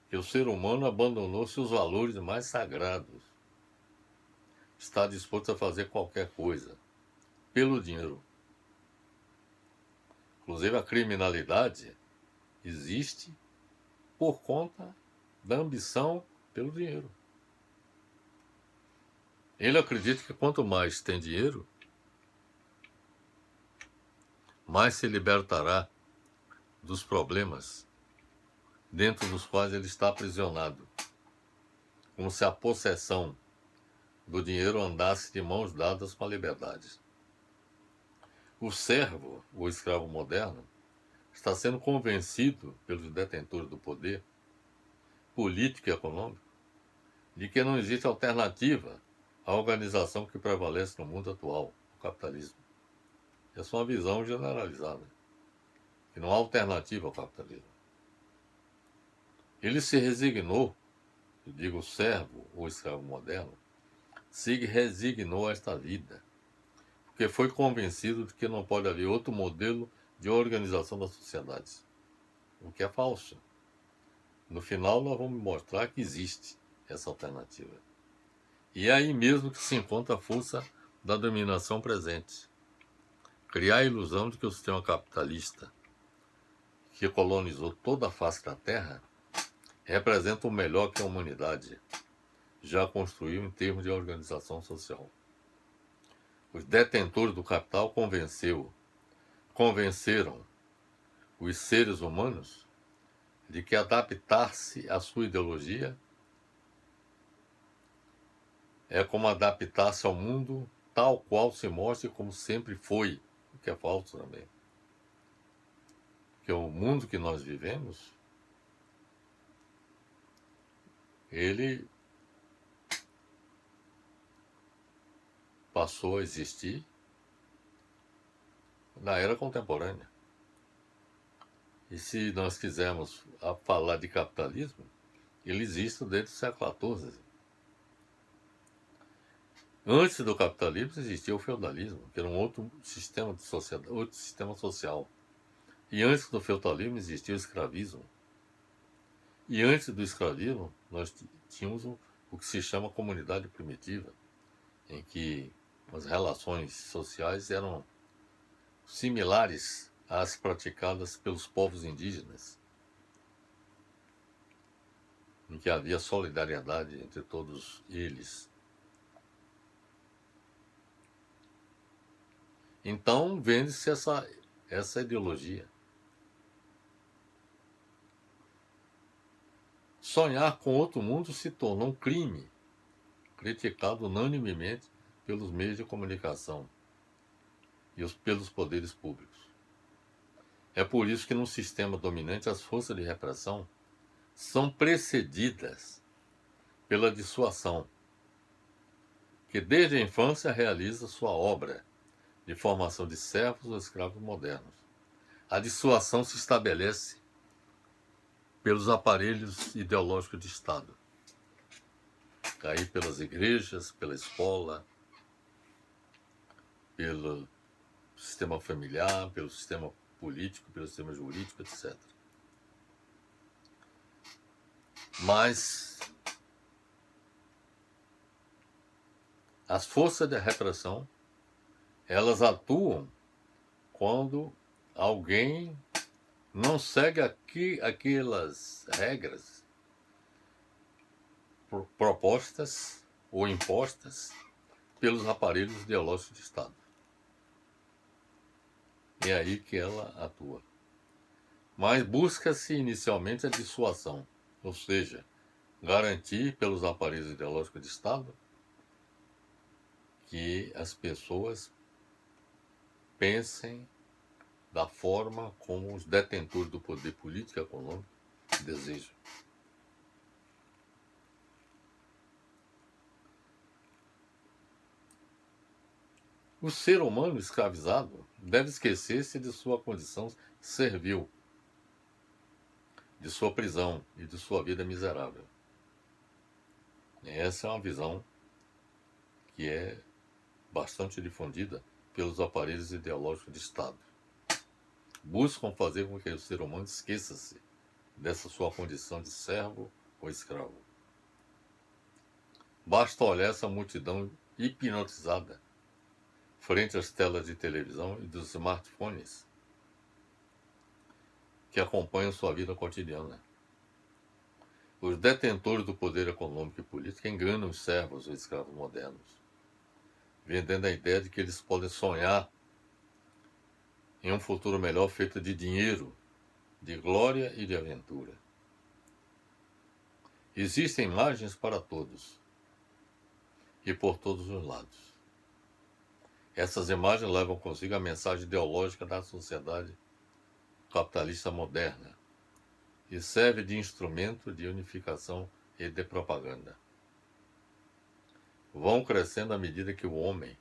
A: que o ser humano abandonou seus valores mais sagrados. Está disposto a fazer qualquer coisa pelo dinheiro. Inclusive a criminalidade existe por conta da ambição pelo dinheiro. Ele acredita que quanto mais tem dinheiro, mais se libertará dos problemas dentro dos quais ele está aprisionado, como se a possessão do dinheiro andasse de mãos dadas com a liberdade. O servo, o escravo moderno, está sendo convencido pelos detentores do poder político e econômico de que não existe alternativa à organização que prevalece no mundo atual, o capitalismo. Essa é uma visão generalizada, que não há alternativa ao capitalismo. Ele se resignou, eu digo o servo ou escravo moderno, se resignou a esta vida, porque foi convencido de que não pode haver outro modelo de organização da sociedade, o que é falso. No final, nós vamos mostrar que existe essa alternativa. E é aí mesmo que se encontra a força da dominação presente. Criar a ilusão de que o sistema capitalista, que colonizou toda a face da Terra, representa o melhor que a humanidade já construiu em termos de organização social. Os detentores do capital convenceram os seres humanos de que adaptar-se à sua ideologia é como adaptar-se ao mundo tal qual se mostre como sempre foi, o que é falso também. Porque o mundo que nós vivemos, ele passou a existir na era contemporânea. E se nós quisermos falar de capitalismo, ele existe desde o século XIV. Antes do capitalismo existia o feudalismo, que era um outro sistema de sociedade, outro sistema social. E antes do feudalismo existia o escravismo. E antes do escravismo nós tínhamos o que se chama comunidade primitiva, em que as relações sociais eram similares às praticadas pelos povos indígenas, em que havia solidariedade entre todos eles. Então vende-se essa ideologia. Sonhar com outro mundo se tornou um crime, criticado unanimemente pelos meios de comunicação e pelos poderes públicos. É por isso que, num sistema dominante, as forças de repressão são precedidas pela dissuasão, que desde a infância realiza sua obra de formação de servos ou escravos modernos. A dissuasão se estabelece pelos aparelhos ideológicos de Estado, aí pelas igrejas, pela escola, pelo sistema familiar, pelo sistema político, pelo sistema jurídico, etc. Mas as forças de repressão, elas atuam quando alguém não segue aquelas regras propostas ou impostas pelos aparelhos ideológicos de Estado. É aí que ela atua. Mas busca-se inicialmente a dissuasão, ou seja, garantir pelos aparelhos ideológicos de Estado que as pessoas pensem da forma como os detentores do poder político e econômico desejam. O ser humano escravizado deve esquecer-se de sua condição servil, de sua prisão e de sua vida miserável. Essa é uma visão que é bastante difundida pelos aparelhos ideológicos de Estado. Buscam fazer com que o ser humano esqueça-se dessa sua condição de servo ou escravo. Basta olhar essa multidão hipnotizada frente às telas de televisão e dos smartphones que acompanham sua vida cotidiana. Os detentores do poder econômico e político enganam os servos ou escravos modernos, vendendo a ideia de que eles podem sonhar em um futuro melhor feito de dinheiro, de glória e de aventura. Existem imagens para todos e por todos os lados. Essas imagens levam consigo a mensagem ideológica da sociedade capitalista moderna e serve de instrumento de unificação e de propaganda. Vão crescendo à medida que o homem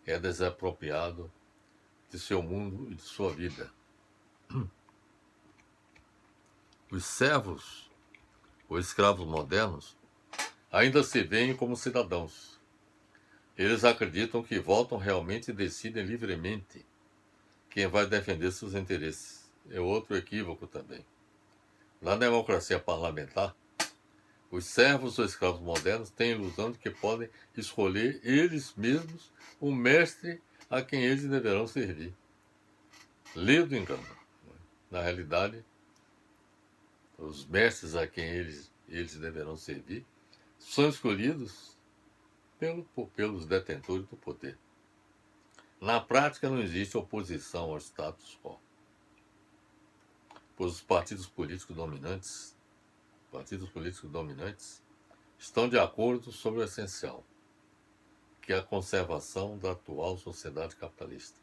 A: é desapropriado de seu mundo e de sua vida. Os servos ou escravos modernos ainda se veem como cidadãos. Eles acreditam que votam realmente e decidem livremente quem vai defender seus interesses. É outro equívoco também. Na democracia parlamentar, os servos ou escravos modernos têm a ilusão de que podem escolher eles mesmos o mestre a quem eles deverão servir. Lê do engano. Na realidade, os mestres a quem eles deverão servir são escolhidos pelos detentores do poder. Na prática, não existe oposição ao status quo, pois os partidos políticos dominantes estão de acordo sobre o essencial, que a conservação da atual sociedade capitalista.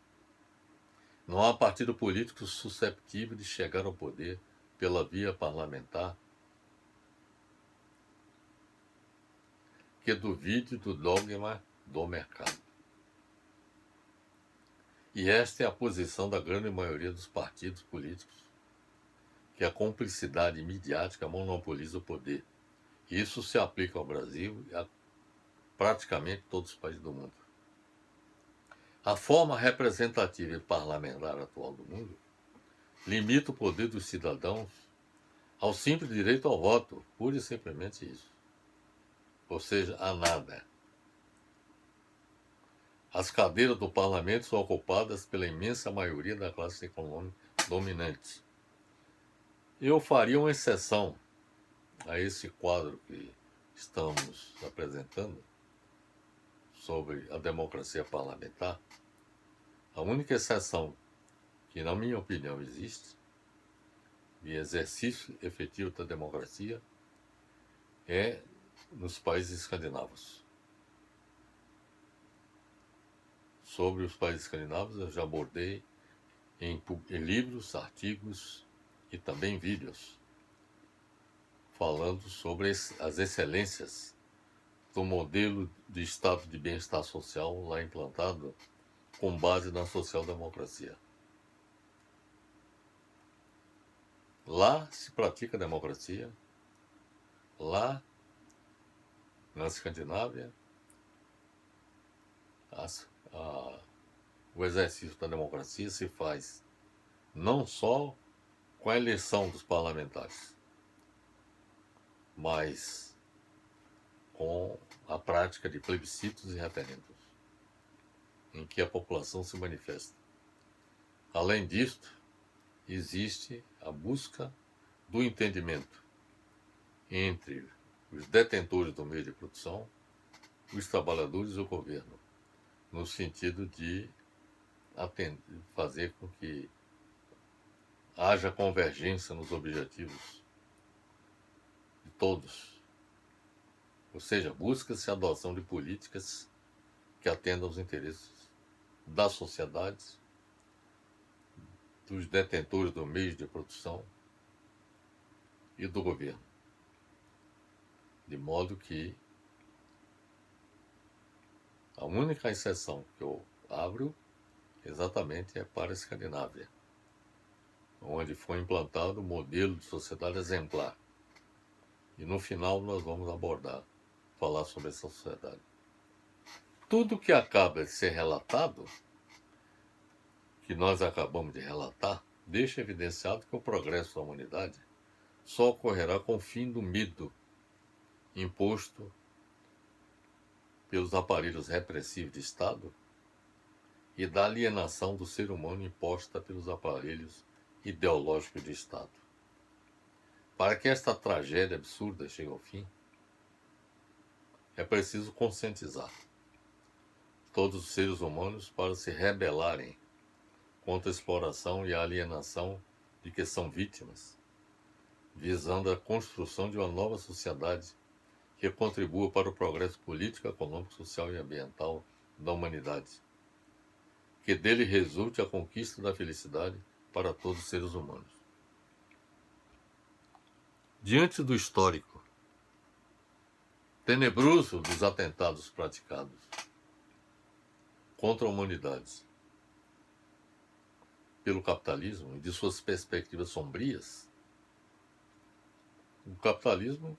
A: Não há partido político susceptível de chegar ao poder pela via parlamentar que duvide do dogma do mercado. E esta é a posição da grande maioria dos partidos políticos, que a cumplicidade midiática monopoliza o poder. Isso se aplica ao Brasil e a praticamente todos os países do mundo. A forma representativa e parlamentar atual do mundo limita o poder dos cidadãos ao simples direito ao voto, pura e simplesmente isso. Ou seja, a nada. As cadeiras do parlamento são ocupadas pela imensa maioria da classe econômica dominante. Eu faria uma exceção a esse quadro que estamos apresentando sobre a democracia parlamentar. A única exceção que, na minha opinião, existe de exercício efetivo da democracia é nos países escandinavos. Sobre os países escandinavos eu já abordei em livros, artigos e também vídeos, falando sobre as excelências do modelo de estado de bem-estar social lá implantado com base na social-democracia. Lá se pratica a democracia, lá na Escandinávia, o exercício da democracia se faz não só com a eleição dos parlamentares, mas com a prática de plebiscitos e referendos, em que a população se manifesta. Além disto, existe a busca do entendimento entre os detentores do meio de produção, os trabalhadores e o governo, no sentido de fazer com que haja convergência nos objetivos de todos. Ou seja, busca-se a adoção de políticas que atendam aos interesses da sociedade, dos detentores do meio de produção e do governo. De modo que a única exceção que eu abro exatamente é para a Escandinávia, onde foi implantado o modelo de sociedade exemplar. E no final nós vamos falar sobre essa sociedade. Tudo que acaba de ser relatado, que nós acabamos de relatar, deixa evidenciado que o progresso da humanidade só ocorrerá com o fim do medo imposto pelos aparelhos repressivos de Estado e da alienação do ser humano imposta pelos aparelhos ideológicos de Estado. Para que esta tragédia absurda chegue ao fim, é preciso conscientizar todos os seres humanos para se rebelarem contra a exploração e a alienação de que são vítimas, visando a construção de uma nova sociedade que contribua para o progresso político, econômico, social e ambiental da humanidade, que dele resulte a conquista da felicidade para todos os seres humanos. Diante do histórico tenebroso dos atentados praticados contra a humanidade pelo capitalismo e de suas perspectivas sombrias, o capitalismo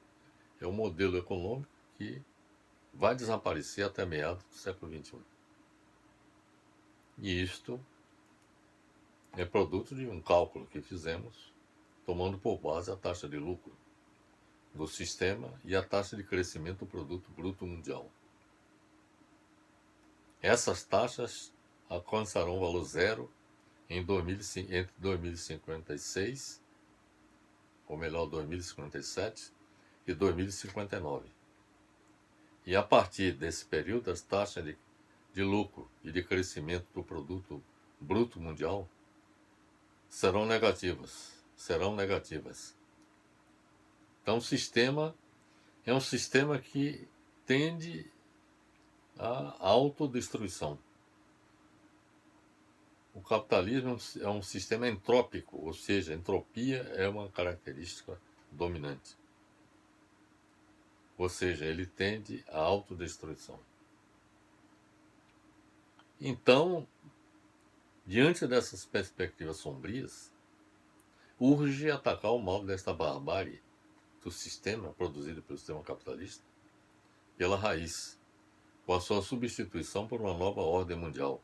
A: é um modelo econômico que vai desaparecer até meados do século XXI. E isto é produto de um cálculo que fizemos, tomando por base a taxa de lucro do sistema e a taxa de crescimento do produto bruto mundial. Essas taxas alcançarão valor zero entre 2056, ou melhor, 2057 e 2059. E a partir desse período, as taxas de lucro e de crescimento do produto bruto mundial serão negativas. Então, o sistema é um sistema que tende a autodestruição. O capitalismo é um sistema entrópico, ou seja, a entropia é uma característica dominante. Ou seja, ele tende à autodestruição. Então, diante dessas perspectivas sombrias, urge atacar o mal desta barbárie do sistema produzido pelo sistema capitalista pela raiz, com a sua substituição por uma nova ordem mundial,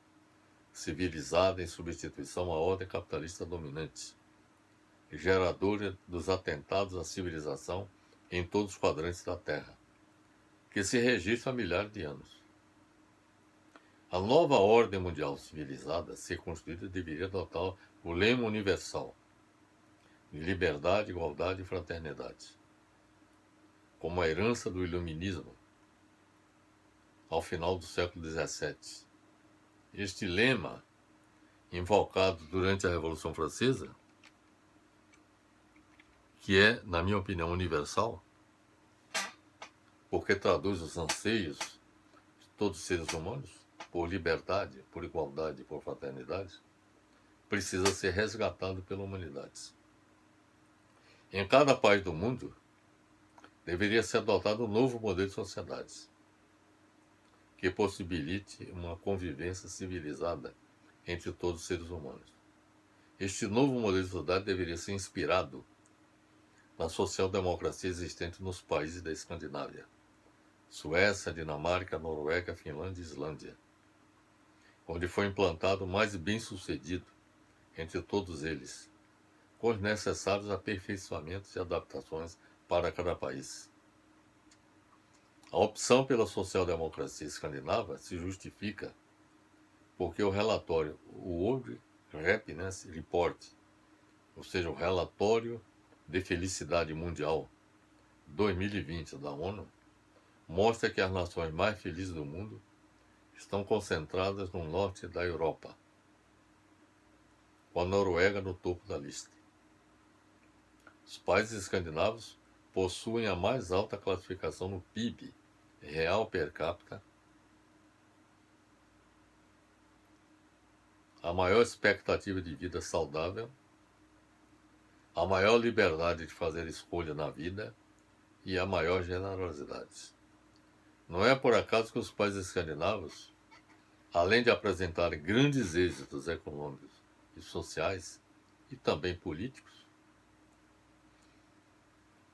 A: civilizada em substituição à ordem capitalista dominante, geradora dos atentados à civilização em todos os quadrantes da Terra, que se registra há milhares de anos. A nova ordem mundial civilizada, ser construída, deveria adotar o lema universal de liberdade, igualdade e fraternidade, como a herança do iluminismo ao final do século XVII. Este lema, invocado durante a Revolução Francesa, que é, na minha opinião, universal, porque traduz os anseios de todos os seres humanos por liberdade, por igualdade, por fraternidade, precisa ser resgatado pela humanidade. Em cada país do mundo, deveria ser adotado um novo modelo de sociedades que possibilite uma convivência civilizada entre todos os seres humanos. Este novo modelo de sociedade deveria ser inspirado na social-democracia existente nos países da Escandinávia, Suécia, Dinamarca, Noruega, Finlândia e Islândia, onde foi implantado o mais bem-sucedido entre todos eles, com os necessários aperfeiçoamentos e adaptações para cada país. A opção pela social-democracia escandinava se justifica porque o relatório, o World Happiness Report, ou seja, o relatório de felicidade mundial 2020 da ONU, mostra que as nações mais felizes do mundo estão concentradas no norte da Europa, com a Noruega no topo da lista. Os países escandinavos possuem a mais alta classificação no PIB, real per capita, a maior expectativa de vida saudável, a maior liberdade de fazer escolha na vida e a maior generosidade. Não é por acaso que os países escandinavos, além de apresentarem grandes êxitos econômicos e sociais e também políticos,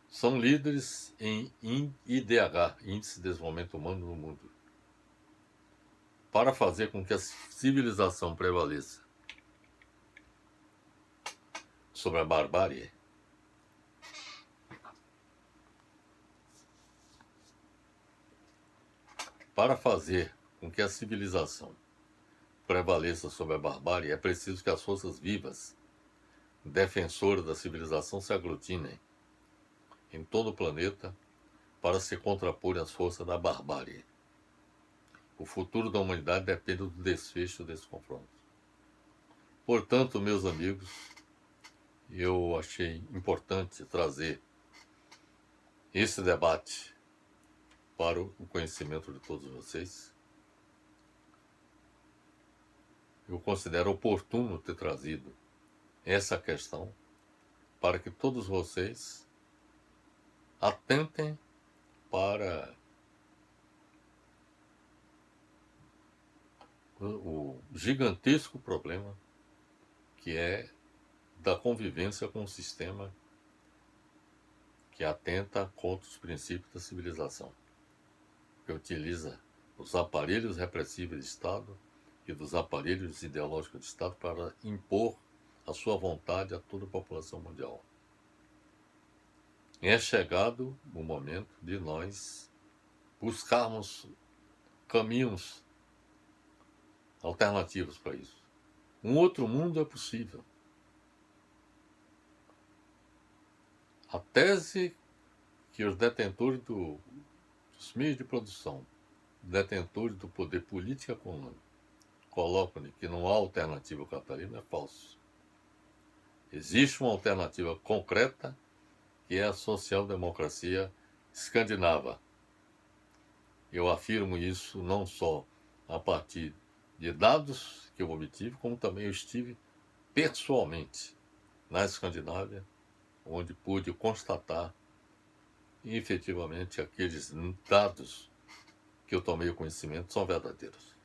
A: são líderes em IDH, Índice de Desenvolvimento Humano no mundo. Para fazer com que a civilização prevaleça sobre a barbárie, é preciso que as forças vivas, defensoras da civilização, se aglutinem em todo o planeta para se contrapor às forças da barbárie. O futuro da humanidade depende do desfecho desse confronto. Portanto, meus amigos, eu achei importante trazer esse debate para o conhecimento de todos vocês. Eu considero oportuno ter trazido essa questão para que todos vocês atentem para o gigantesco problema que é da convivência com um sistema que atenta contra os princípios da civilização, que utiliza os aparelhos repressivos de Estado e dos aparelhos ideológicos de Estado para impor a sua vontade a toda a população mundial. É chegado o momento de nós buscarmos caminhos alternativos para isso. Um outro mundo é possível. A tese que os detentores dos meios de produção, detentores do poder político e econômico, colocam que não há alternativa ao capitalismo é falso. Existe uma alternativa concreta, que é a social-democracia escandinava, Eu afirmo isso não só a partir de dados que eu obtive, como também eu estive pessoalmente na Escandinávia, onde pude constatar efetivamente aqueles dados que eu tomei o conhecimento são verdadeiros.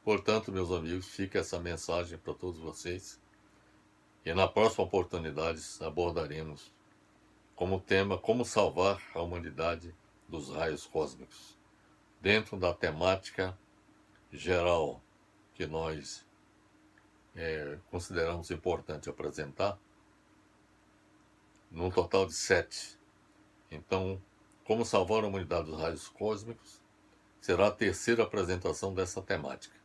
A: Portanto, meus amigos, fica essa mensagem para todos vocês. E na próxima oportunidade abordaremos como tema como salvar a humanidade dos raios cósmicos, dentro da temática geral que nós consideramos importante apresentar, num total de 7. Então, como salvar a humanidade dos raios cósmicos será a terceira apresentação dessa temática.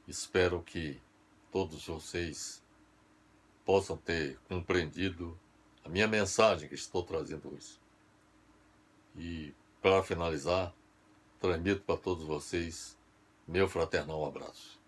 A: Espero que todos vocês possam ter compreendido a minha mensagem que estou trazendo hoje. E, para finalizar, transmito para todos vocês meu fraternal abraço.